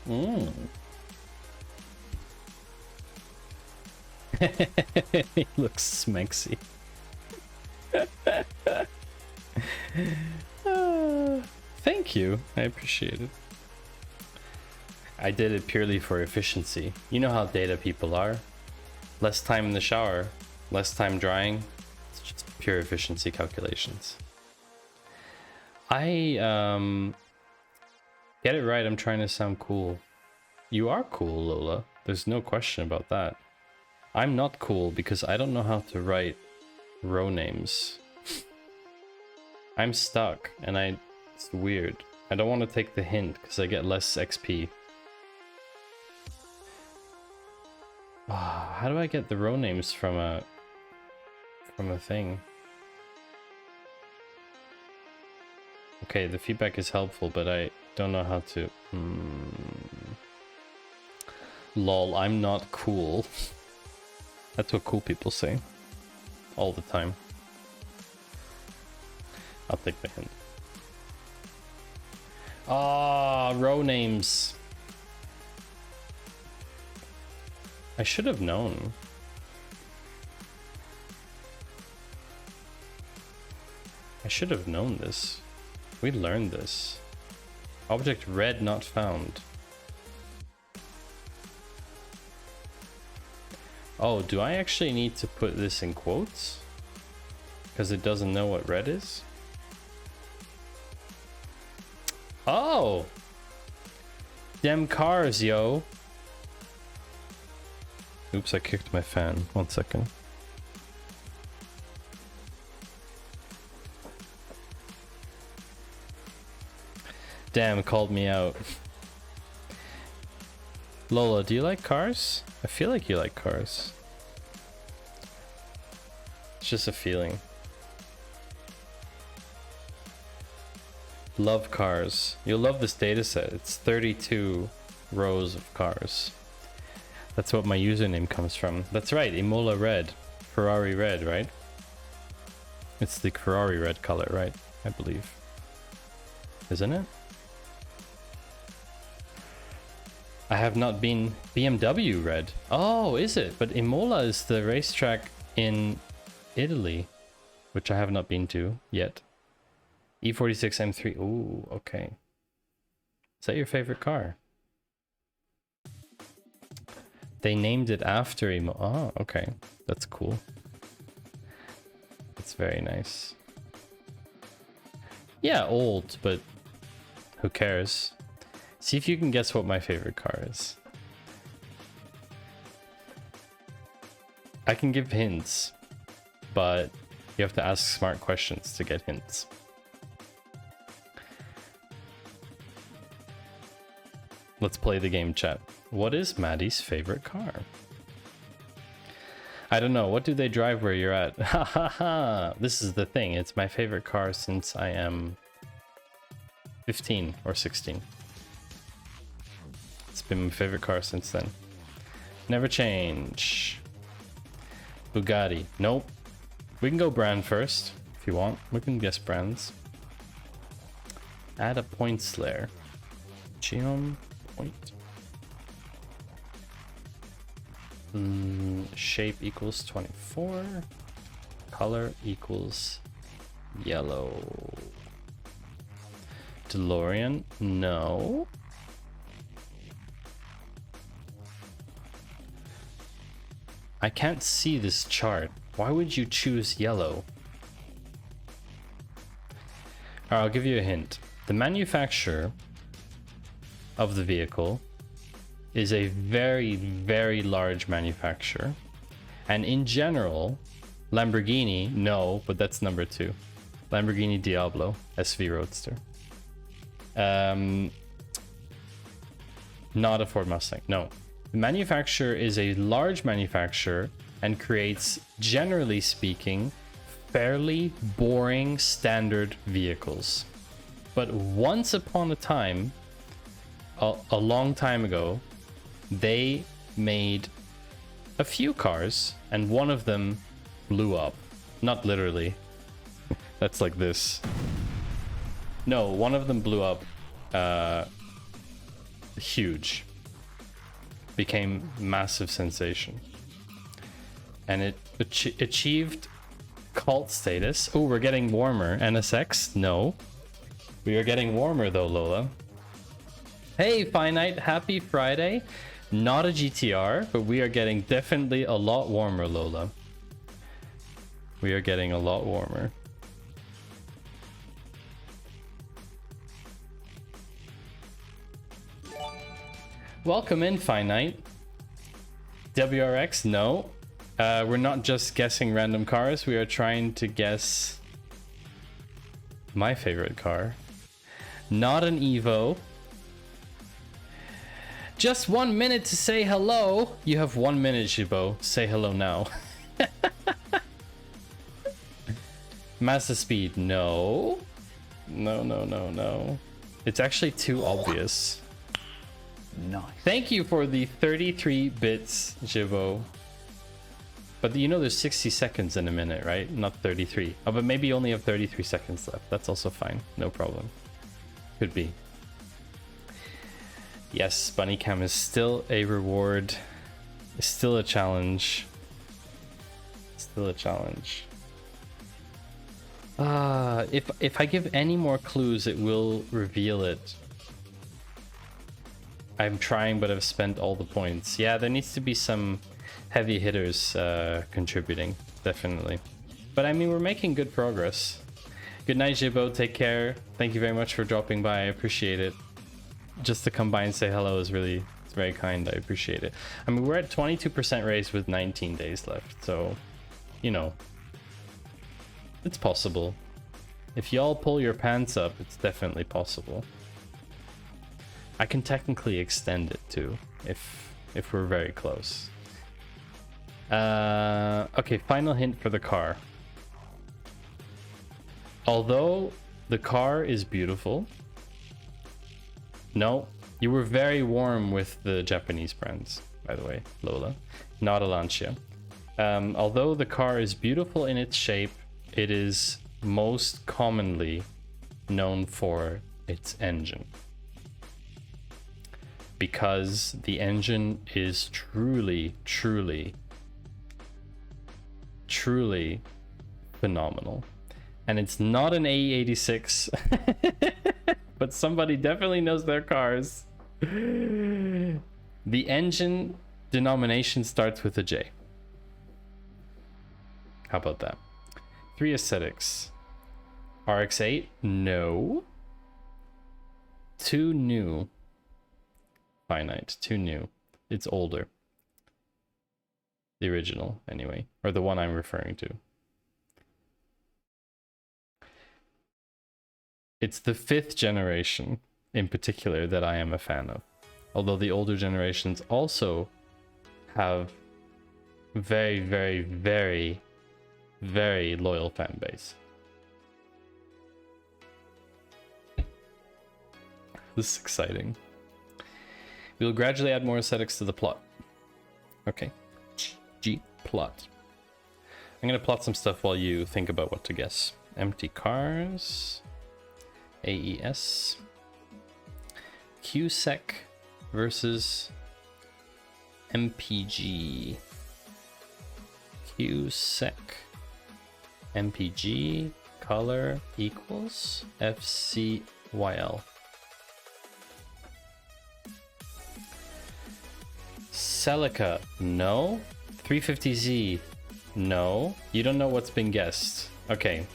He looks smexy. Thank you. I appreciate it. I did it purely for efficiency. You know how data people are. Less time in the shower, less time drying. It's just pure efficiency calculations. I get it right. I'm trying to sound cool. You are cool, Lola. There's no question about that. I'm not cool because I don't know how to write row names. I'm stuck and it's weird. I don't want to take the hint because I get less XP. How do I get the row names from a thing? Okay, the feedback is helpful, but I don't know how to. Lol, I'm not cool. That's what cool people say. All the time. I'll take the hint. Row names. I should have known. I should have known this. We learned this. Object red not found. Oh, do I actually need to put this in quotes? Because it doesn't know what red is? Oh! Dem cars, yo! Oops, I kicked my fan. 1 second. Damn, it called me out. Lola, do you like cars? I feel like you like cars. It's just a feeling. Love cars. You'll love this dataset. It's 32 rows of cars. That's what my username comes from. That's right, Imola red. Ferrari red, right? It's the Ferrari red color, right? I believe. Isn't it? I have not been BMW red. Oh, is it? But Imola is the racetrack in Italy, which I have not been to yet. E46 M3. Ooh, okay. Is that your favorite car? They named it after Imola. Oh, okay. That's cool. That's very nice. Yeah, old, but who cares? See if you can guess what my favorite car is. I can give hints, but you have to ask smart questions to get hints. Let's play the game, chat. What is Maddie's favorite car? I don't know. What do they drive where you're at? Ha ha ha! This is the thing. It's my favorite car since I am 15 or 16. It's been my favorite car since then. Never change. Bugatti. Nope. We can go brand first if you want. We can guess brands. Add a points layer. Geom point. Shape equals 24. Color equals yellow. DeLorean? No. I can't see this chart. Why would you choose yellow? Alright, I'll give you a hint. The manufacturer of the vehicle is a very, very large manufacturer. And in general, Lamborghini, no, but that's number 2. Lamborghini Diablo, SV Roadster. Not a Ford Mustang, no. The manufacturer is a large manufacturer and creates, generally speaking, fairly boring standard vehicles. But once upon a time, a long time ago, they made a few cars and one of them blew up. Not literally. That's like this. No, one of them blew up huge. Became massive sensation. And it achieved cult status. Oh, we're getting warmer. NSX? No. We are getting warmer though, Lola. Hey, Finite, happy Friday. Not a GTR, but we are getting definitely a lot warmer, Lola. We are getting a lot warmer. Welcome in, Finite. WRX? No. We're not just guessing random cars. We are trying to guess my favorite car. Not an Evo. Just 1 minute to say hello. You have 1 minute, Jibo. Say hello now. Mazda Speed? No. No, no, no, no. It's actually too obvious. Nice. Thank you for the 33 bits, Jibo. But you know there's 60 seconds in a minute, right? Not 33. Oh, but maybe you only have 33 seconds left. That's also fine. No problem. Could be. Yes, Bunny Cam is still a reward. It's still a challenge. Still a challenge. If I give any more clues, it will reveal it. I'm trying, but I've spent all the points. Yeah, there needs to be some heavy hitters contributing, definitely. But I mean, we're making good progress. Good night, Jibo. Take care. Thank you very much for dropping by. I appreciate it. Just to come by and say hello is really, it's very kind. I appreciate it. I mean, we're at 22% race with 19 days left, so you know, it's possible. If y'all pull your pants up, it's definitely possible. I can technically extend it too, if we're very close. Okay, final hint for the car. Although the car is beautiful. No, you were very warm with the Japanese brands, by the way, Lola, not a Lancia. Although the car is beautiful in its shape, it is most commonly known for its engine. Because the engine is truly phenomenal. And it's not an AE86, but somebody definitely knows their cars. The engine denomination starts with a J. How about that? 3 aesthetics. RX-8? No. 2 new. Finite. 2 new. It's older. The original, anyway. Or the one I'm referring to. It's the 5th generation, in particular, that I am a fan of. Although the older generations also have very loyal fan base. This is exciting. We'll gradually add more aesthetics to the plot. Okay. G plot. I'm gonna plot some stuff while you think about what to guess. Empty cars. AES. QSEC versus MPG. QSEC. MPG. Color equals FCYL. Celica, no. 350Z, no. You don't know what's been guessed. Okay.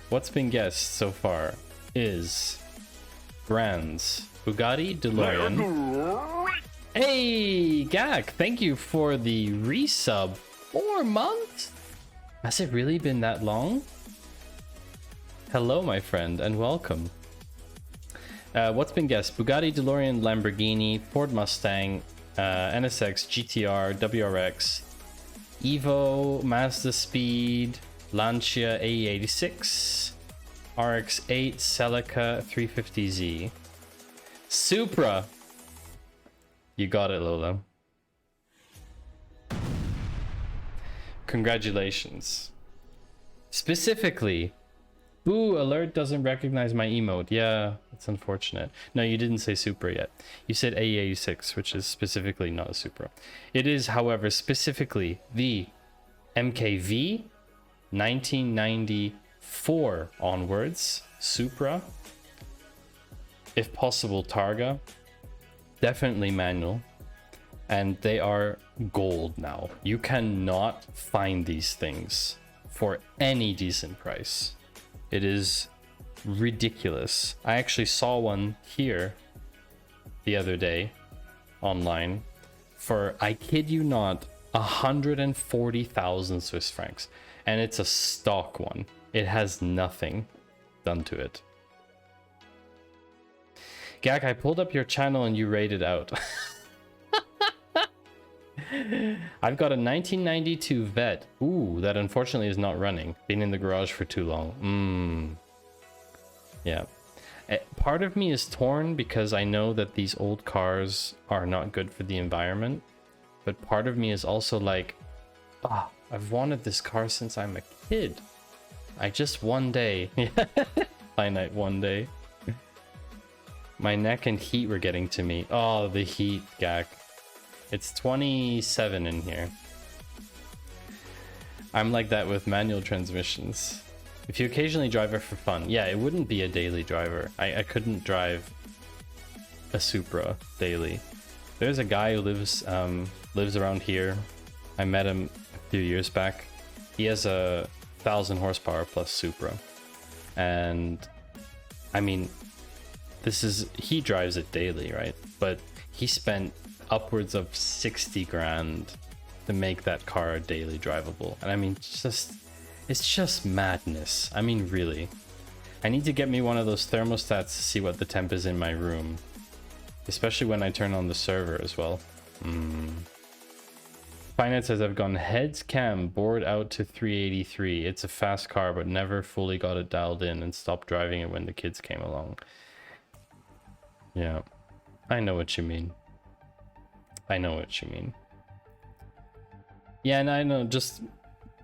What's been guessed so far is brands. Bugatti, DeLorean. Hey, Gak, thank you for the resub. 4 months? Has it really been that long? Hello, my friend, and welcome. What's been guessed? Bugatti, DeLorean, Lamborghini, Ford Mustang, NSX, GTR, WRX, Evo, Mazda Speed, Lancia AE86, RX-8, Celica, 350Z. Supra! You got it, Lola. Congratulations. Specifically, Boo, alert doesn't recognize my emote. Yeah, it's unfortunate. No, you didn't say Supra yet. You said AE86, which is specifically not a Supra. It is, however, specifically the MKV 1994 onwards Supra. If possible, Targa. Definitely manual. And they are gold now. You cannot find these things for any decent price. It is ridiculous. I actually saw one here the other day online for, I kid you not, 140,000 Swiss francs. And it's a stock one. It has nothing done to it. Gak, I pulled up your channel and you rated out. I've got a 1992 Vet. Ooh, that unfortunately is not running. Been in the garage for too long. Yeah. Part of me is torn because I know that these old cars are not good for the environment. But part of me is also like, I've wanted this car since I'm a kid. I just one day. Finite one day. My neck and heat were getting to me. Oh, the heat, Gak. It's 27 in here. I'm like that with manual transmissions. If you occasionally drive it for fun, yeah, it wouldn't be a daily driver. I couldn't drive a Supra daily. There's a guy who lives around here. I met him a few years back. He has a 1,000 horsepower plus Supra. And I mean, he drives it daily, right? But he spent upwards of 60 grand to make that car daily drivable. And I mean, it's just madness. I mean, really. I need to get me one of those thermostats to see what the temp is in my room. Especially when I turn on the server as well. Finance says I've gone heads cam, bored out to 383. It's a fast car, but never fully got it dialed in and stopped driving it when the kids came along. Yeah, I know what you mean. I know what you mean. Yeah, and I know, just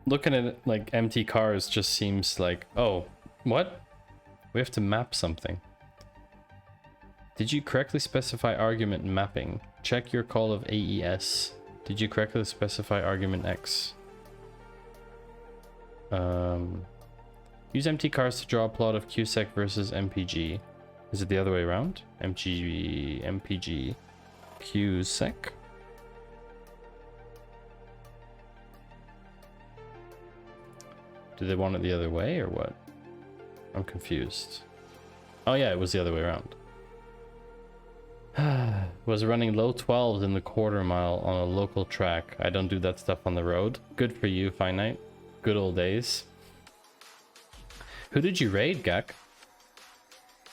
looking at it, like empty cars just seems like, oh, what? We have to map something. Did you correctly specify argument mapping? Check your call of AES. Did you correctly specify argument X? Use empty cars to draw a plot of QSEC versus MPG. Is it the other way around? MPG, QSEC? Do they want it the other way or what? I'm confused. Oh yeah, it was the other way around. Was running low 12s in the quarter mile on a local track. I don't do that stuff on the road. Good for you, Finite. Good old days. Who did you raid, Gak?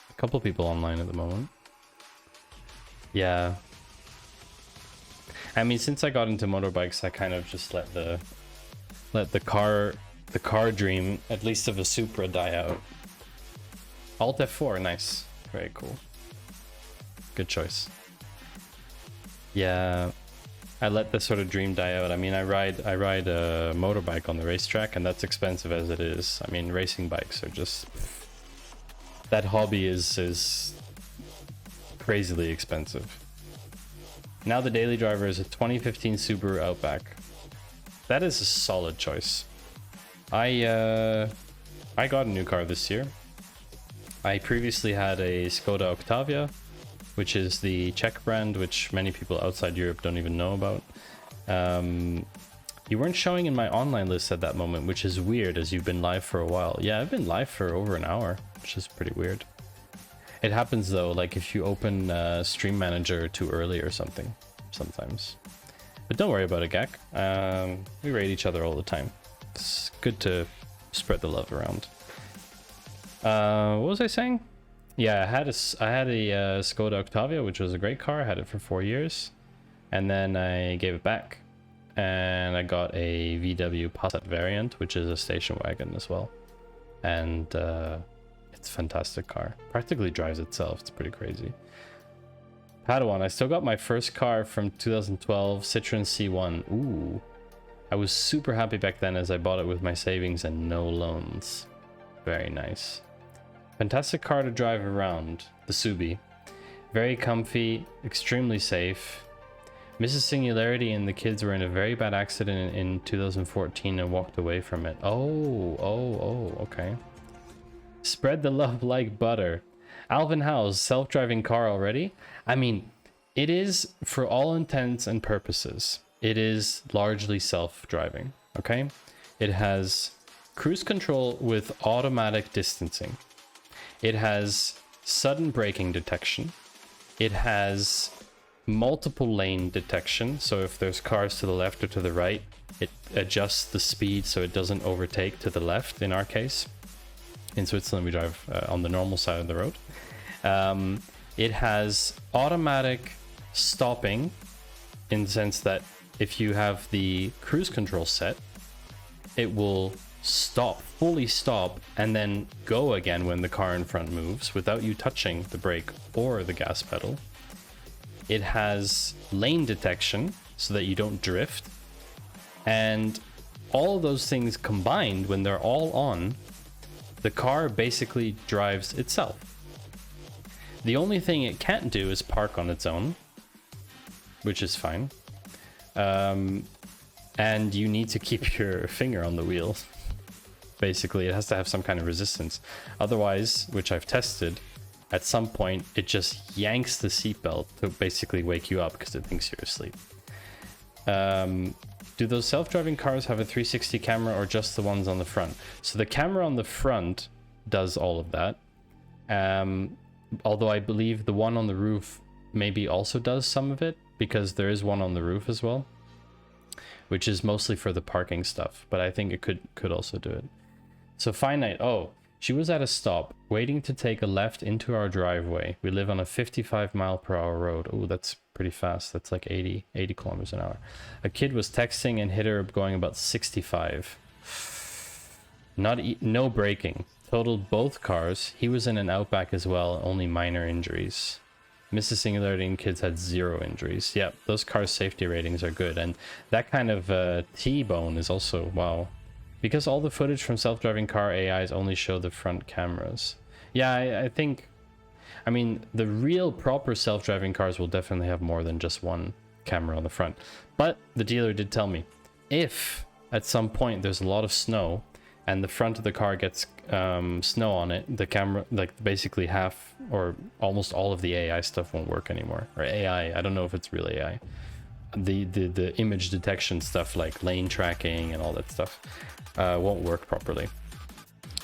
A couple people online at the moment. Yeah. I mean, since I got into motorbikes, I kind of just let the car dream, at least of a Supra, die out. Alt F4, nice. Very cool. Good choice. Yeah, I let the sort of dream die out. I mean, I ride a motorbike on the racetrack, and that's expensive as it is. I mean, racing bikes are just, that hobby is crazily expensive. Now the daily driver is a 2015 Subaru Outback. That is a solid choice. I got a new car this year. I previously had a Skoda Octavia, which is the Czech brand, which many people outside Europe don't even know about. You weren't showing in my online list at that moment, which is weird as you've been live for a while. Yeah, I've been live for over an hour, which is pretty weird. It happens though, like if you open Stream Manager too early or something, sometimes. But don't worry about it, Gak. We raid each other all the time. It's good to spread the love around. What was I saying? Yeah, I had a Skoda Octavia, which was a great car. I had it for 4 years, and then I gave it back, and I got a VW Passat variant, which is a station wagon as well, and it's a fantastic car. Practically drives itself. It's pretty crazy. Padawan. I still got my first car from 2012, Citroen C1. Ooh, I was super happy back then as I bought it with my savings and no loans. Very nice. Fantastic car to drive around, the Subi. Very comfy, extremely safe. Mrs. Singularity and the kids were in a very bad accident in 2014 and walked away from it. Oh, okay. Spread the love like butter. Alvin House, self-driving car already? I mean, it is, for all intents and purposes, it is largely self-driving, okay? It has cruise control with automatic distancing. It has sudden braking detection. It has multiple lane detection. So if there's cars to the left or to the right, it adjusts the speed so it doesn't overtake to the left in our case. In Switzerland, we drive on the normal side of the road. It has automatic stopping in the sense that if you have the cruise control set, it will stop, fully stop, and then go again when the car in front moves without you touching the brake or the gas pedal. It has lane detection so that you don't drift. And all of those things combined, when they're all on, the car basically drives itself. The only thing it can't do is park on its own, which is fine. And you need to keep your finger on the wheel. Basically, it has to have some kind of resistance. Otherwise, which I've tested, at some point it just yanks the seatbelt to basically wake you up because it thinks you're asleep. Do those self-driving cars have a 360 camera or just the ones on the front? So the camera on the front does all of that. Although I believe the one on the roof maybe also does some of it, because there is one on the roof as well, which is mostly for the parking stuff, but I think it could also do it. So finite. Oh, she was at a stop waiting to take a left into our driveway. We live on a 55-mile-per-hour road. Oh, that's pretty fast. That's like 80 kilometers an hour. A kid was texting and hit her going about 65. No braking. Totaled both cars. He was in an Outback as well. Only minor injuries. Missed a singularity and kids had 0 injuries. Yep, those cars' safety ratings are good. And that kind of T-bone is also, wow. Because all the footage from self-driving car AIs only show the front cameras. Yeah, I think... I mean, the real proper self-driving cars will definitely have more than just one camera on the front. But the dealer did tell me, if at some point there's a lot of snow and the front of the car gets snow on it, the camera, like basically half or almost all of the AI stuff won't work anymore. Or AI, I don't know if it's real AI. The image detection stuff like lane tracking and all that stuff won't work properly.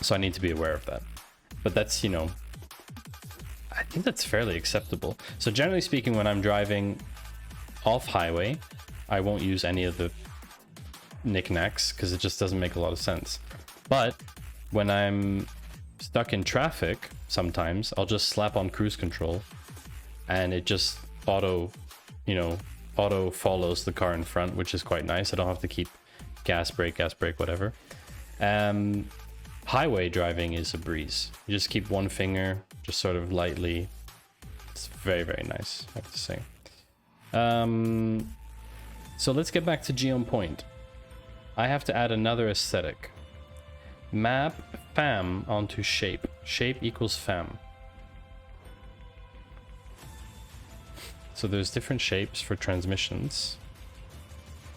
So I need to be aware of that. But that's, you know, I think that's fairly acceptable. So generally speaking, when I'm driving off highway, I won't use any of the knickknacks because it just doesn't make a lot of sense. But when I'm stuck in traffic, sometimes I'll just slap on cruise control and it just auto follows the car in front, which is quite nice. I don't have to keep gas brake, whatever. Highway driving is a breeze. You just keep one finger, just sort of lightly. It's very, very nice, I have to say. So let's get back to Geom Point. I have to add another aesthetic. Map fam onto shape. Shape equals fam. So there's different shapes for transmissions.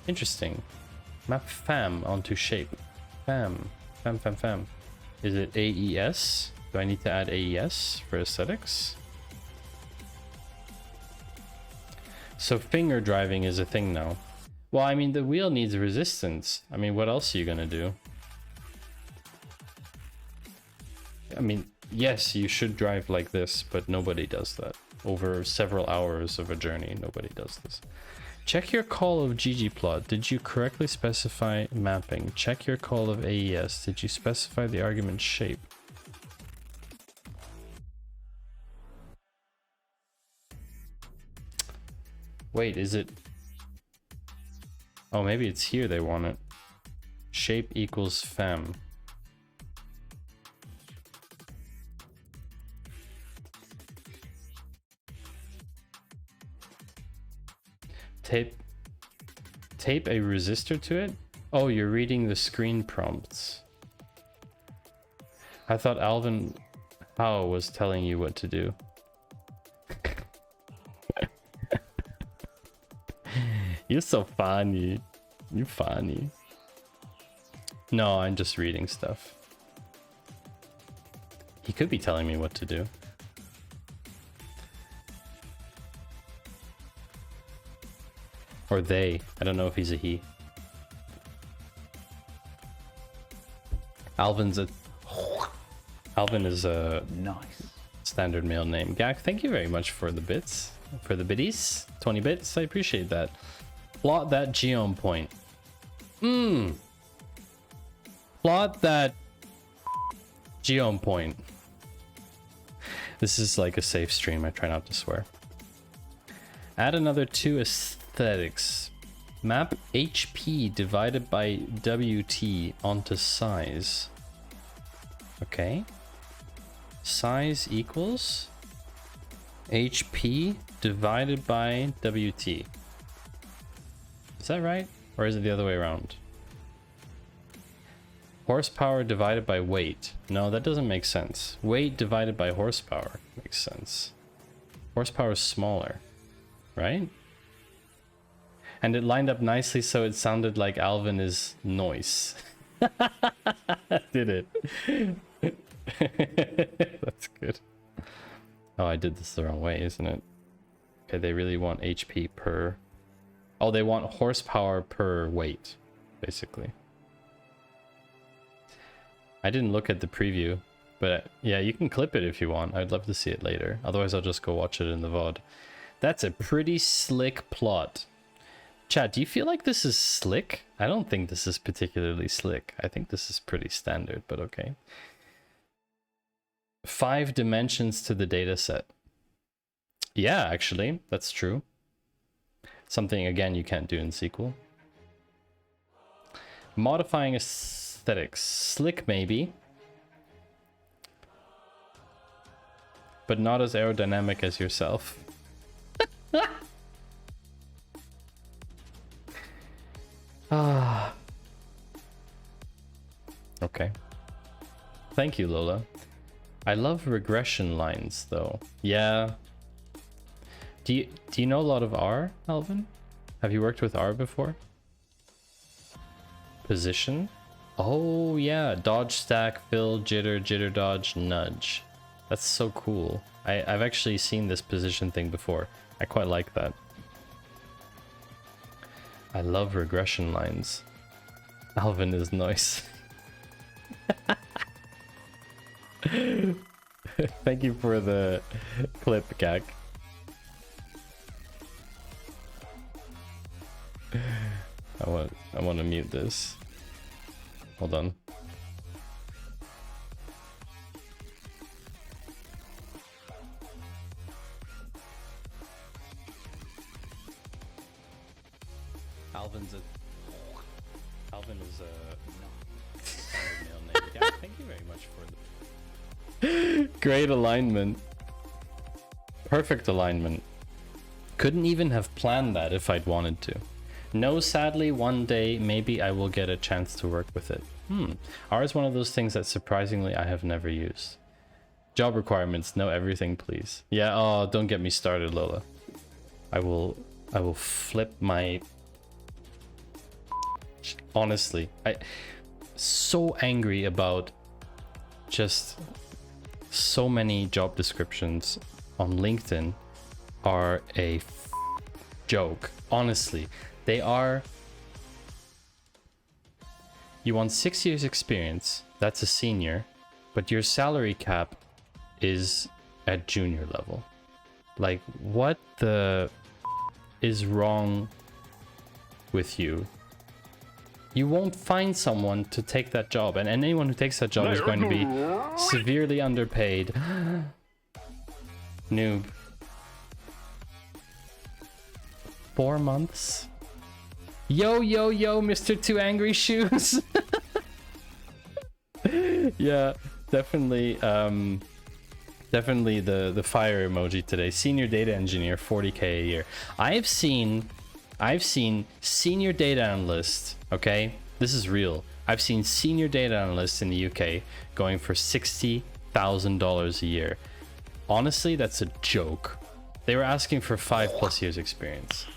Interesting. Map fam onto shape. Fam. Fam. Is it AES? Do I need to add AES for aesthetics? So finger driving is a thing now. Well, I mean, the wheel needs resistance. I mean, what else are you gonna do? I mean, yes, you should drive like this, but nobody does that. Over several hours of a journey, nobody does this. Check your call of ggplot. Did you correctly specify mapping? Check your call of AES. Did you specify the argument shape? Wait, is it... Oh, maybe it's here they want it. Shape equals fam. Tape a resistor to it? Oh, you're reading the screen prompts. I thought Alvin Howe was telling you what to do. You're so funny. You're funny. No, I'm just reading stuff. He could be telling me what to do. Or they. I don't know if he's a he. Alvin is a nice standard male name. Gak, thank you very much for the bits. For the biddies. 20 bits. I appreciate that. Plot that Geom Point. Plot that Geom Point. This is like a safe stream. I try not to swear. Add another 2 aesthetics. Map HP divided by WT onto size. Okay. Size equals HP divided by WT. Is that right? Or is it the other way around? Horsepower divided by weight. No, that doesn't make sense. Weight divided by horsepower makes sense. Horsepower is smaller, right? And it lined up nicely so it sounded like Alvin is noise. Did it? That's good. Oh, I did this the wrong way, isn't it? Okay, they really want HP per... Oh, they want horsepower per weight, basically. I didn't look at the preview, but yeah, you can clip it if you want. I'd love to see it later. Otherwise, I'll just go watch it in the VOD. That's a pretty slick plot. Chat, do you feel like this is slick? I don't think this is particularly slick. I think this is pretty standard, but okay. 5 dimensions to the data set. Yeah, actually, that's true. Something, again, you can't do in SQL. Modifying aesthetics. Slick, maybe. But not as aerodynamic as yourself. Ah. Okay. Thank you, Lola. I love regression lines, though. Yeah. Do you know a lot of R, Alvin? Have you worked with R before? Position? Oh, yeah. Dodge, stack, fill, jitter, jitter, dodge, nudge. That's so cool. I've actually seen this position thing before. I quite like that. I love regression lines. Alvin is nice. Thank you for the clip, Gak. I want to mute this. Hold on. Alvin is a standard male name. Yeah, thank you very much for the great alignment. Perfect alignment. Couldn't even have planned that if I'd wanted to. No, sadly, one day maybe I will get a chance to work with it. R is one of those things that surprisingly I have never used. Job requirements, know everything, please. Yeah, oh, don't get me started, Lola. I will flip my... Honestly, I'm so angry about just so many job descriptions on LinkedIn are a joke. Honestly, they are. You want 6 years experience, that's a senior, but your salary cap is at junior level. Like, what the is wrong with you? You won't find someone to take that job, and anyone who takes that job is going to be severely underpaid. Noob. 4 months? Yo, yo, yo, Mr. Two Angry Shoes. Yeah, definitely, definitely the fire emoji today. Senior data engineer, 40K a year. I've seen senior data analysts, okay? This is real. I've seen senior data analysts in the UK going for $60,000 a year. Honestly, that's a joke. They were asking for 5+ years experience.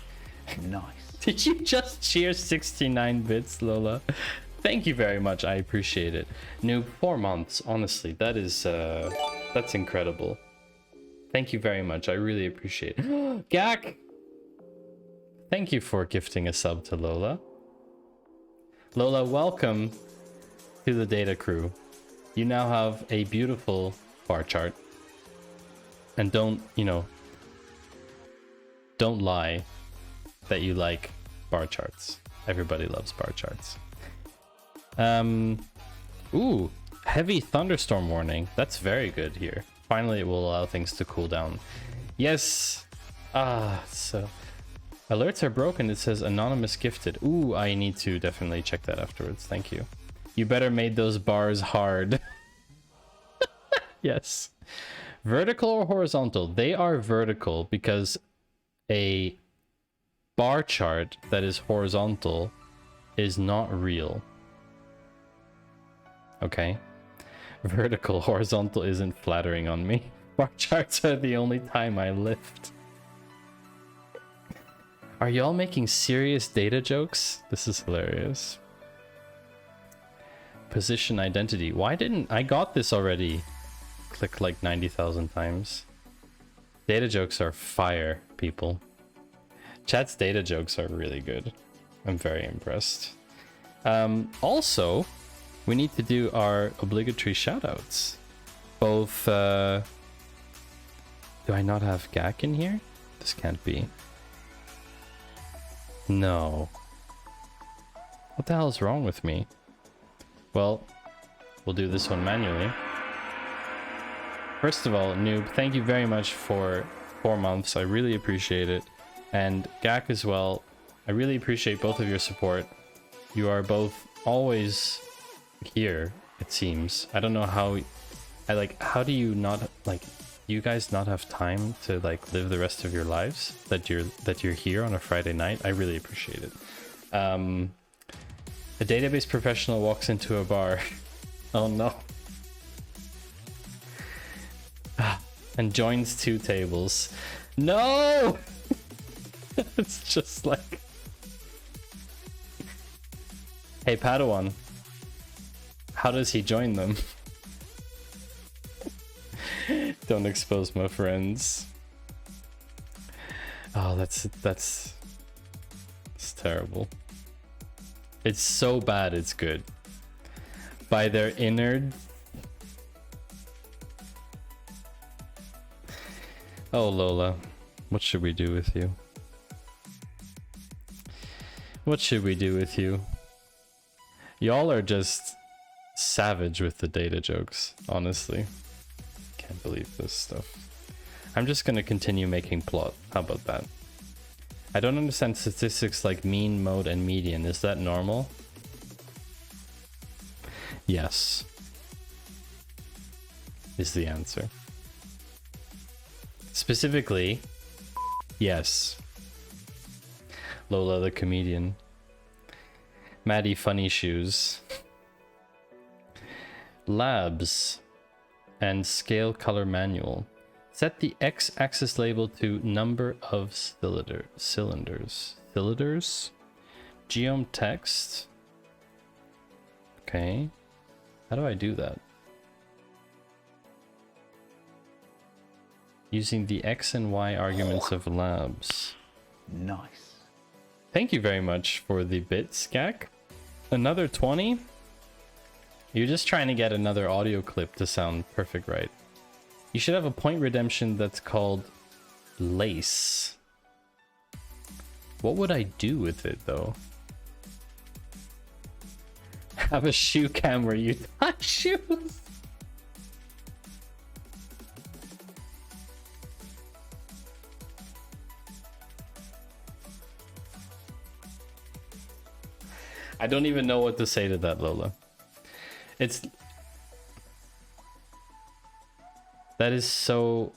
Nice. Did you just cheer 69 bits, Lola? Thank you very much. I appreciate it. Noob, 4 months. Honestly, that is that's incredible. Thank you very much. I really appreciate it. Gak! Thank you for gifting a sub to Lola. Lola, welcome to the data crew. You now have a beautiful bar chart. And don't, you know, don't lie that you like bar charts. Everybody loves bar charts. Ooh, heavy thunderstorm warning. That's very good here. Finally, it will allow things to cool down. Yes. So alerts are broken. It says anonymous gifted. Ooh, I need to definitely check that afterwards. Thank you. You better made those bars hard. Yes. Vertical or horizontal? They are vertical because a bar chart that is horizontal is not real. Okay. Vertical, horizontal isn't flattering on me. Bar charts are the only time I lift. Are y'all making serious data jokes? This is hilarious. Position identity. Why didn't I got this already? Click like 90,000 times. Data jokes are fire, people. Chat's data jokes are really good. I'm very impressed. Also, we need to do our obligatory shoutouts. Both, do I not have Gak in here? This can't be. No. What the hell is wrong with me? Well, we'll do this one manually. First of all, Noob, thank you very much for 4 months. I really appreciate it. And Gak as well. I really appreciate both of your support. You are both always here, it seems. I don't know how... how do you not... you guys not have time to live the rest of your lives that you're here on a Friday night? I really appreciate it. A database professional walks into a bar. Oh no. And joins 2 tables. No! It's just like... Hey Padawan, how does he join them? Don't expose my friends. Oh, that's terrible. It's so bad it's good. By their innard. Oh Lola, what should we do with you? What should we do with you? Y'all are just savage with the data jokes, honestly. Can't believe this stuff. I'm just gonna continue making plot. How about that? I don't understand statistics like mean, mode, and median. Is that normal? Yes. Is the answer. Specifically, yes. Lola the comedian. Maddie funny shoes. Labs and scale color manual. Set the x-axis label to number of cylinders. Geom text. Okay. How do I do that? Using the x and y arguments of labs. Nice. Thank you very much for the bits, Gak. Another 20? You're just trying to get another audio clip to sound perfect, right? You should have a point redemption that's called lace. What would I do with it, though? Have a shoe cam where you touch shoes. I don't even know what to say to that, Lola. That is so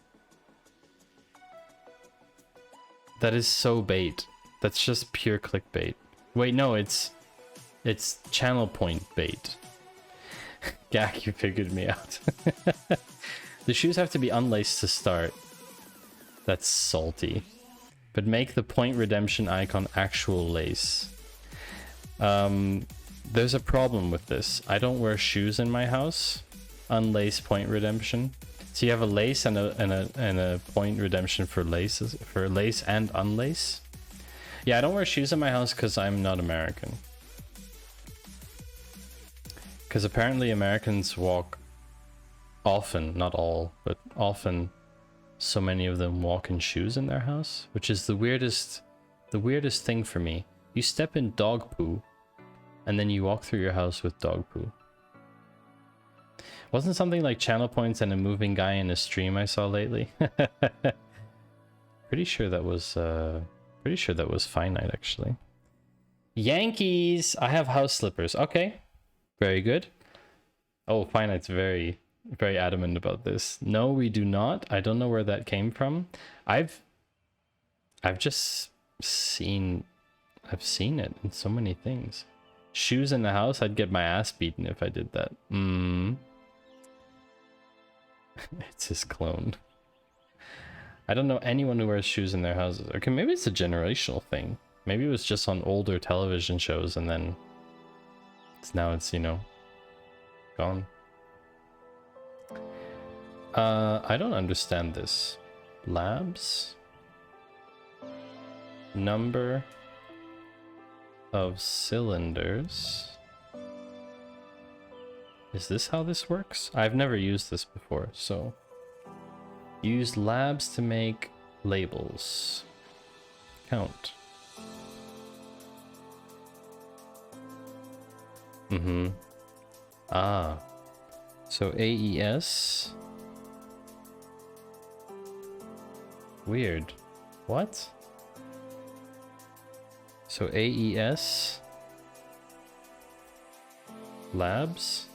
bait. That's just pure clickbait. Wait, no, it's channel point bait. Gak, you figured me out. The shoes have to be unlaced to start. That's salty. But make the point redemption icon actual lace. There's a problem with this. I don't wear shoes in my house. Unlace point redemption. So you have a lace and a point redemption for laces, for lace and unlace. Yeah, I don't wear shoes in my house because I'm not American. Because apparently Americans walk often, not all, but often. So many of them walk in shoes in their house, which is the weirdest thing for me. You step in dog poo, and then you walk through your house with dog poo. Wasn't something like channel points and a moving guy in a stream I saw lately? Pretty sure that was Finite actually. Yankees! I have house slippers. Okay. Very good. Oh, Finite's very adamant about this. No, we do not. I don't know where that came from. I've just seen it in so many things. Shoes in the house, I'd get my ass beaten if I did that. It's his clone. I don't know anyone who wears shoes in their houses. Okay, maybe it's a generational thing. Maybe it was just on older television shows and then now it's, you know, gone. I don't understand this. Labs? Number of cylinders. Is this how this works? I've never used this before, so use labs to make labels. Count. Ah. So AES. Weird. What? So AES. Labs.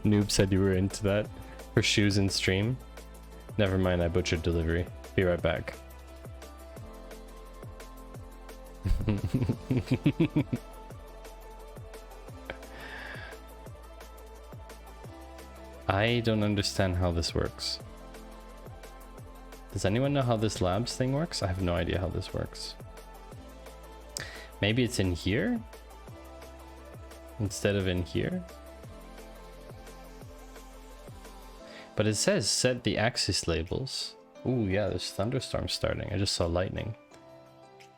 Noob said you were into that for shoes in stream. Never mind, I butchered delivery. Be right back. I don't understand how this works. Does anyone know how this labs thing works? I have no idea how this works. Maybe it's in here instead of in here. But it says set the axis labels. Ooh, yeah, there's thunderstorms starting. I just saw lightning.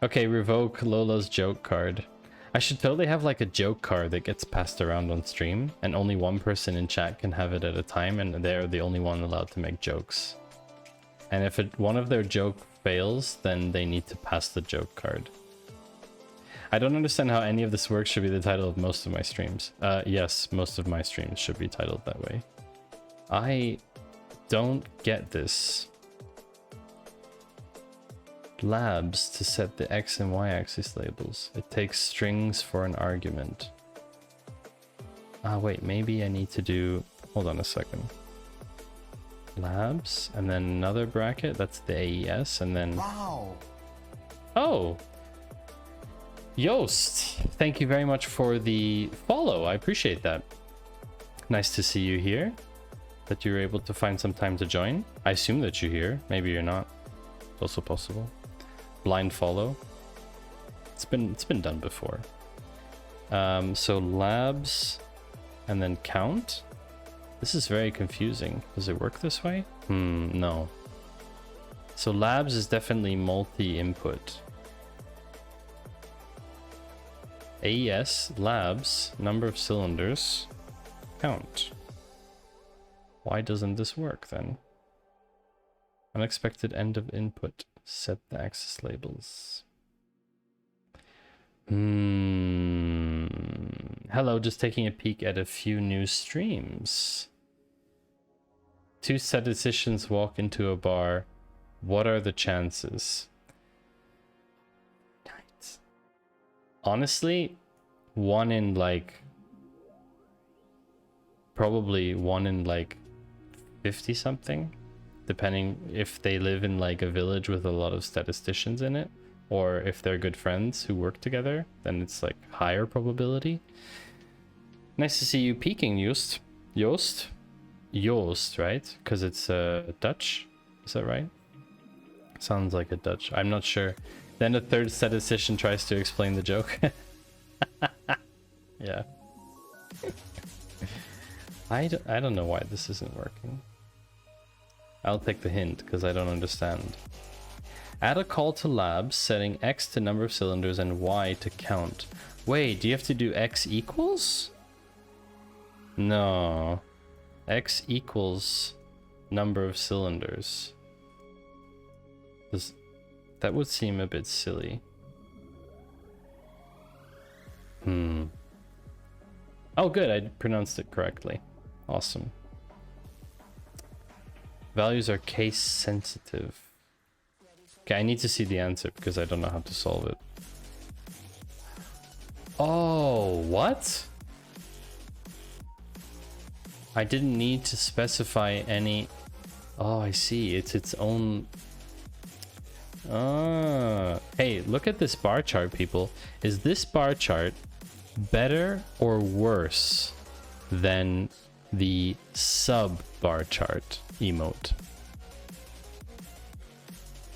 Okay, revoke Lola's joke card. I should totally have like a joke card that gets passed around on stream, and only one person in chat can have it at a time, and they're the only one allowed to make jokes. And if one of their joke fails, then they need to pass the joke card. I don't understand how any of this works. Should be the title of most of my streams. Yes, most of my streams should be titled that way. I don't get this. Labs to set the X and Y axis labels. It takes strings for an argument. Ah, wait, maybe I need to do... Hold on a second. Labs, and then another bracket. That's the AES, and then... Wow. Oh! Yost, thank you very much for the follow. I appreciate that. Nice to see you here. That you were able to find some time to join. I assume that you're here. Maybe you're not. It's also possible. Blind follow. It's been done before. So labs and then count. This is very confusing. Does it work this way? No. So labs is definitely multi-input. AES, labs, number of cylinders, count. Why doesn't this work then? Unexpected end of input. Set the axis labels. Hello, just taking a peek at a few new streams. Two statisticians walk into a bar. What are the chances? Nice. Honestly, one in like... Probably one in like 50 something. Depending if they live in like a village with a lot of statisticians in it, or if they're good friends who work together, then it's like higher probability. Nice to see you peeking, Joost. Joost, right? Because it's Dutch. Is that right? Sounds like a Dutch. I'm not sure. Then the third statistician tries to explain the joke. Yeah. I don't know why this isn't working. I'll take the hint because I don't understand. Add a call to labs setting X to number of cylinders and Y to count. Wait, do you have to do X equals? No. X equals number of cylinders. That would seem a bit silly. Oh good, I pronounced it correctly. Awesome. Values are case sensitive. Okay, I need to see the answer because I don't know how to solve it. Oh, what? I didn't need to specify any... Oh, I see. It's its own... Hey, look at this bar chart, people. Is this bar chart better or worse than the sub bar chart emote?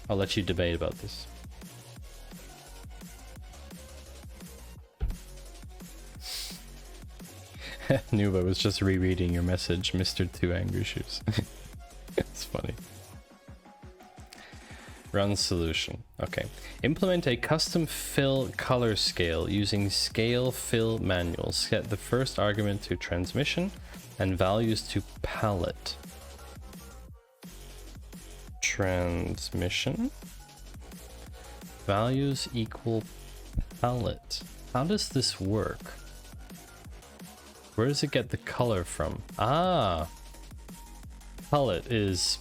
I'll let you debate about this. Nuba was just rereading your message, Mr. Two Angry Shoes. It's funny. Run solution. Okay. Implement a custom fill color scale using scale fill manual. Set the first argument to transmission and values to palette. Transmission. Values equal palette. How does this work? Where does it get the color from? Ah! Palette is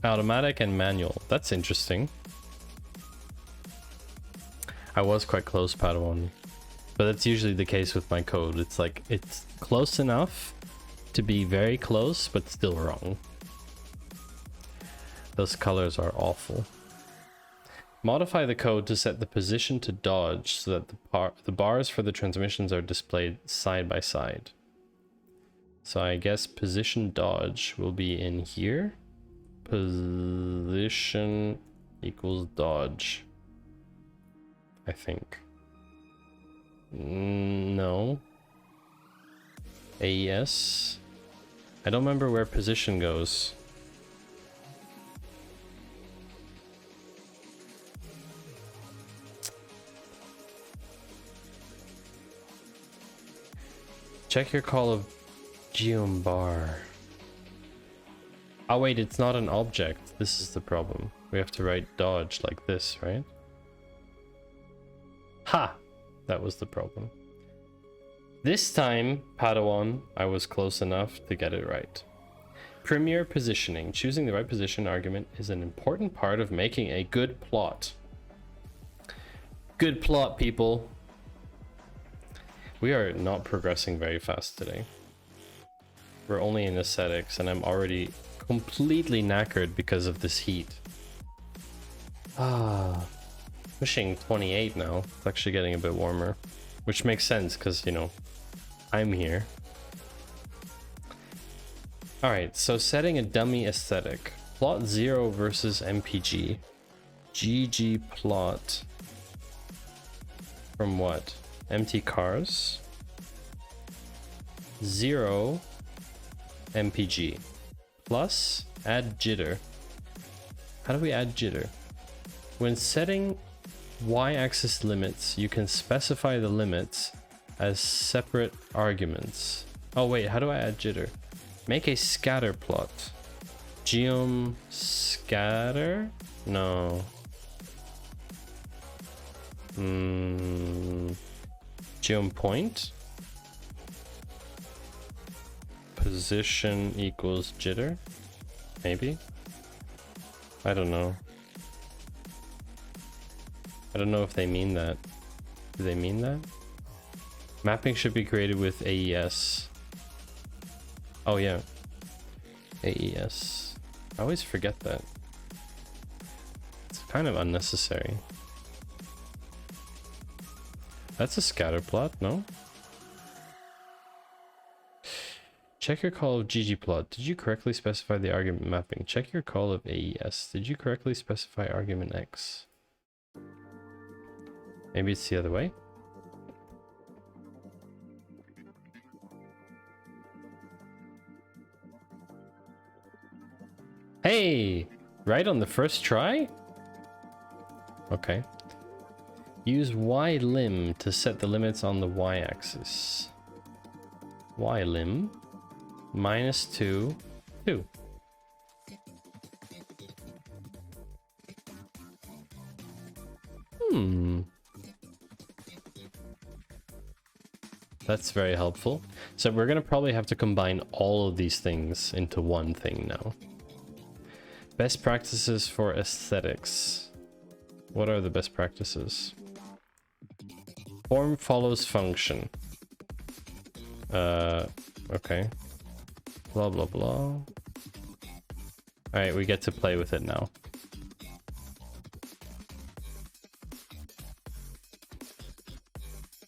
automatic and manual. That's interesting. I was quite close, Padawan. But that's usually the case with my code. It's like, it's close enough to be very close, but still wrong. Those colors are awful. Modify the code to set the position to dodge so that the bars for the transmissions are displayed side by side. So I guess position dodge will be in here. Position equals dodge. I think. No. AES. I don't remember where position goes. Check your call of geom bar. Oh wait, it's not an object. This is the problem. We have to write dodge like this, right? Ha! That was the problem. This time, Padawan, I was close enough to get it right. Premier positioning. Choosing the right position argument is an important part of making a good plot. Good plot, people. We are not progressing very fast today. We're only in aesthetics and I'm already completely knackered because of this heat. Pushing 28 now. It's actually getting a bit warmer, which makes sense because, you know, I'm here. All right, so setting a dummy aesthetic. Plot 0 versus MPG. GG plot from what? Empty cars. 0 MPG. Plus add jitter. How do we add jitter? When setting y-axis limits, you can specify the limits as separate arguments. Oh wait, how do I add jitter? Make a scatter plot. Geom scatter? No. Geom point. Position equals jitter. Maybe. I don't know. I don't know if they mean that. Do they mean that? Mapping should be created with AES. Oh yeah. AES. I always forget that. It's kind of unnecessary. That's a scatter plot, no? Check your call of ggplot. Did you correctly specify the argument mapping? Check your call of AES. Did you correctly specify argument X? Maybe it's the other way? Hey! Right on the first try? Okay. Use ylim to set the limits on the y-axis. Ylim -2, 2. That's very helpful. So we're gonna probably have to combine all of these things into one thing now. Best practices for aesthetics. What are the best practices? Form follows function. Okay. Blah, blah, blah. Alright, we get to play with it now.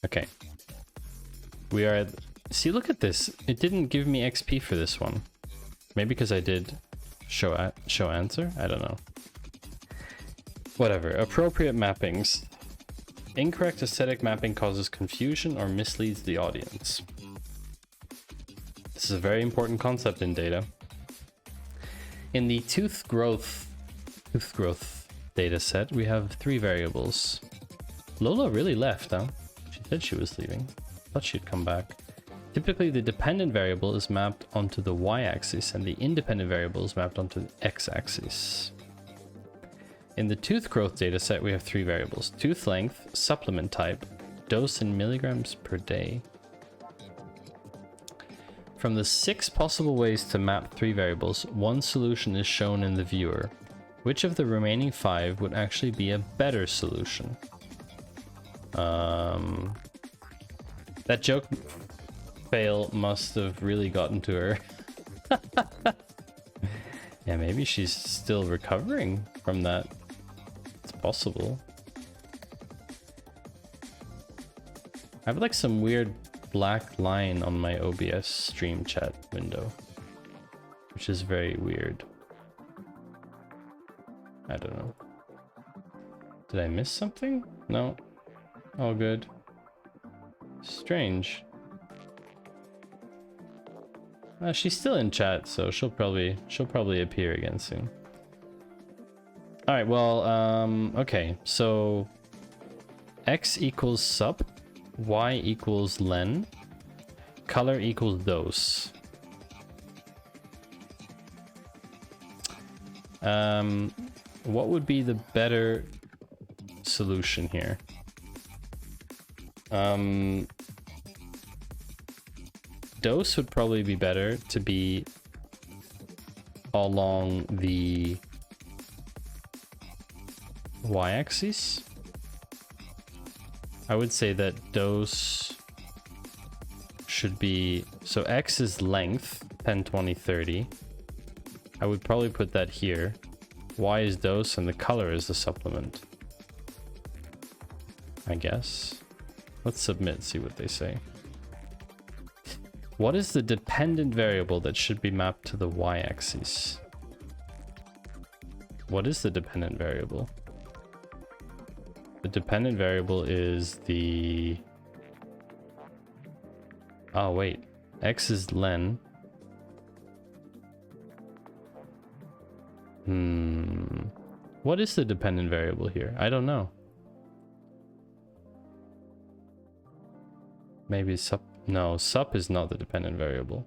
Okay. We are at... See, look at this. It didn't give me XP for this one. Maybe because I did show answer? I don't know. Whatever. Appropriate mappings. Incorrect aesthetic mapping causes confusion or misleads the audience. This is a very important concept in data. In the tooth growth data set, we have 3 variables. Lola really left, huh? She said she was leaving. Thought she'd come back. Typically, the dependent variable is mapped onto the y-axis, and the independent variable is mapped onto the x-axis. In the tooth growth dataset, we have 3 variables: tooth length, supplement type, dose in milligrams per day. From the 6 possible ways to map 3 variables, 1 solution is shown in the viewer. Which of the remaining 5 would actually be a better solution? That joke fail must have really gotten to her. Yeah, maybe she's still recovering from that. It's possible. I have like some weird black line on my OBS stream chat window, which is very weird. I don't know. Did I miss something? No. All good. Strange. She's still in chat, so she'll probably appear again soon. All right. Well, okay. So x equals sup, y equals len, color equals dose. What would be the better solution here? Dose would probably be better to be along the y-axis. I would say that dose should be, so x is length, 10, 20, 30. I would probably put that here. Y is dose and the color is the supplement, I guess. Let's submit, see what they say. What is the dependent variable that should be mapped to the y-axis? What is the dependent variable? The dependent variable is the... Oh, wait. X is len. What is the dependent variable here? I don't know. Maybe sup... No, sup is not the dependent variable.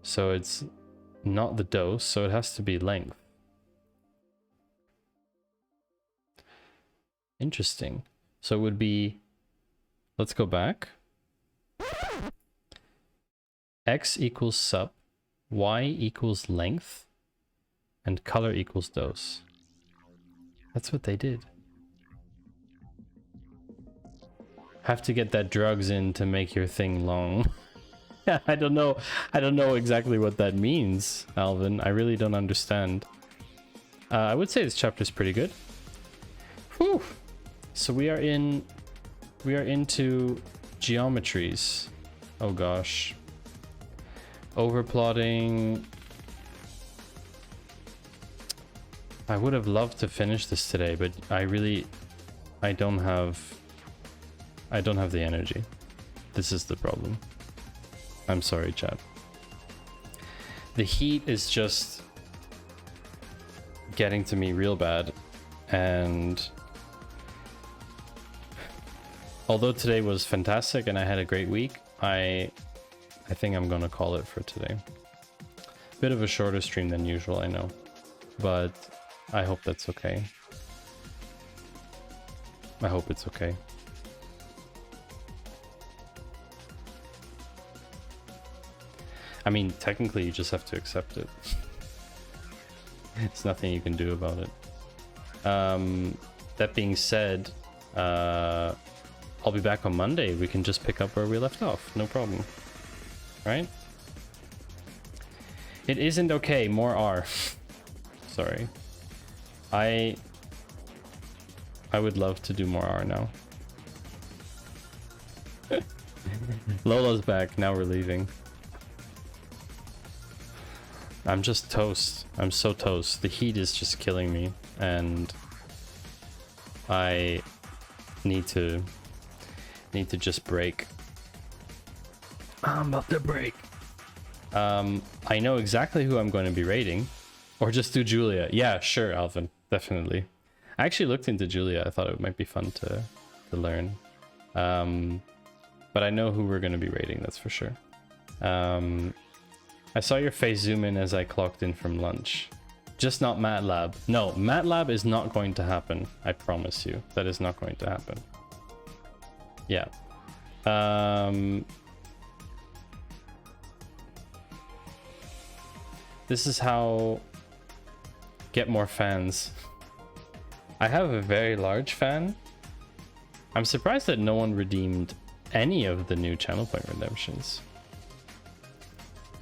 So it's not the dose, so it has to be length. Interesting. So it would be... Let's go back. X equals sup, Y equals length, and color equals dose. That's what they did. Have to get that drugs in to make your thing long. I don't know exactly what that means, Alvin. I really don't understand. I would say this chapter is pretty good. Whew. So we are into geometries. Oh gosh. Overplotting. I would have loved to finish this today, but I don't have the energy. This is the problem. I'm sorry, chat. The heat is just getting to me real bad, and although today was fantastic and I had a great week, I think I'm gonna call it for today. Bit of a shorter stream than usual, I know, but I hope that's okay. I hope it's okay. I mean, technically you just have to accept it. There's nothing you can do about it. That being said, I'll be back on Monday. We can just pick up where we left off. No problem. Right? It isn't okay. More R. Sorry. I would love to do more R now. Lola's back. Now we're leaving. I'm just toast. I'm so toast. The heat is just killing me, and I need to just break. I'm about to break. I know exactly who I'm going to be raiding, or just do Julia. Yeah, sure, Alvin, definitely. I actually looked into Julia. I thought it might be fun to learn. But I know who we're going to be raiding, that's for sure. I saw your face zoom in as I clocked in from lunch. Just not MATLAB. No, MATLAB is not going to happen. I promise you. That is not going to happen. Yeah. This is how... Get more fans. I have a very large fan. I'm surprised that no one redeemed any of the new channel point redemptions.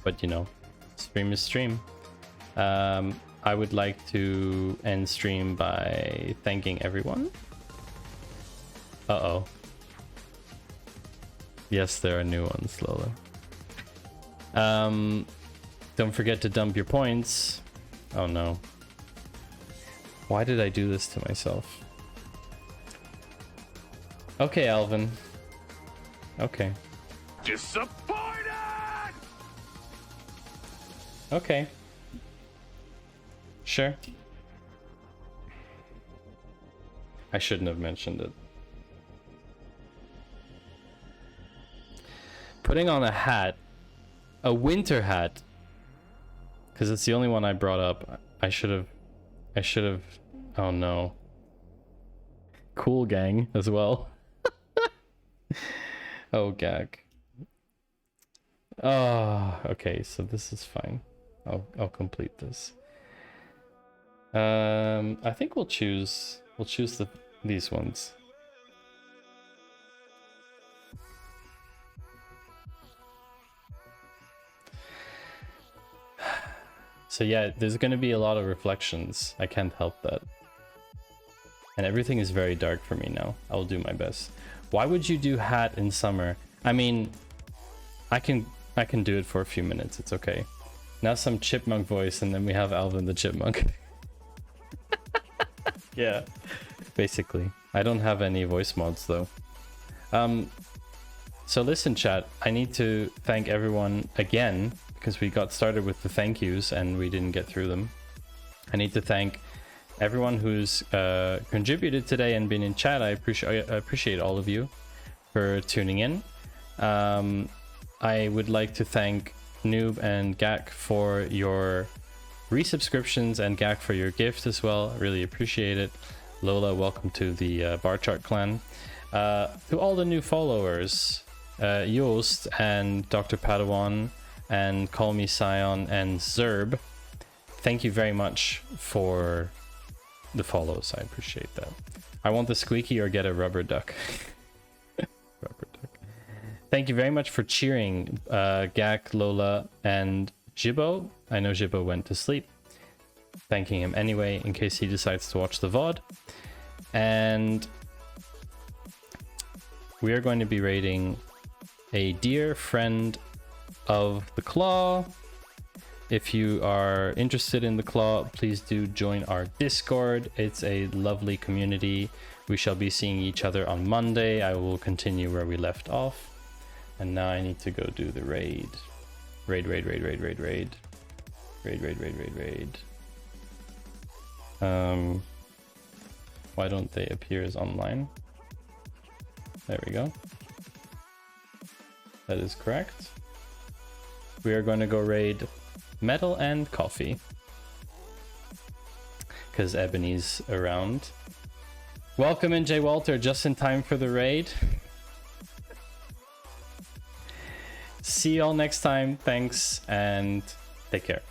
But you know, stream is stream. I would like to end stream by thanking everyone. Uh-oh. Yes, there are new ones, Lola. Don't forget to dump your points. Oh no. Why did I do this to myself? Okay, Alvin. Okay. Disappointed! Okay. Sure. I shouldn't have mentioned it. Putting on a hat. A winter hat. Because it's the only one I brought up. I should have... Oh no. Cool gang as well. Oh, gag. Oh, okay, so this is fine. I'll complete this. I think we'll choose these ones. So yeah, there's going to be a lot of reflections. I can't help that. And everything is very dark for me now. I will do my best. Why would you do hat in summer? I mean, I can do it for a few minutes. It's okay. Now some chipmunk voice, and then we have Alvin the chipmunk. Yeah, basically. I don't have any voice mods though. So listen, chat. I need to thank everyone again because we got started with the thank yous and we didn't get through them. I need to thank everyone who's contributed today and been in chat. I appreciate all of you for tuning in. I would like to thank Noob and Gak for your resubscriptions and Gak for your gift as well. I really appreciate it. Lola, welcome to the bar chart clan. To all the new followers, Joost and Dr. Padawan and Call Me Scion and Zerb, thank you very much for the follows. I appreciate that. I want the squeaky or get a rubber duck. Rubber duck. Thank you very much for cheering Gak, Lola, and Jibbo. I know Jibbo went to sleep. Thanking him anyway in case he decides to watch the VOD. And we are going to be raiding a dear friend of the Claw. If you are interested in the Claw, please do join our Discord. It's a lovely community. We shall be seeing each other on Monday. I will continue where we left off. And now I need to go do the raid. Raid. Why don't they appear as online? There we go. That is correct. We are going to go raid Metal and Coffee. Because Ebony's around. Welcome in, Jay Walter, just in time for the raid. See y'all next time. Thanks and take care.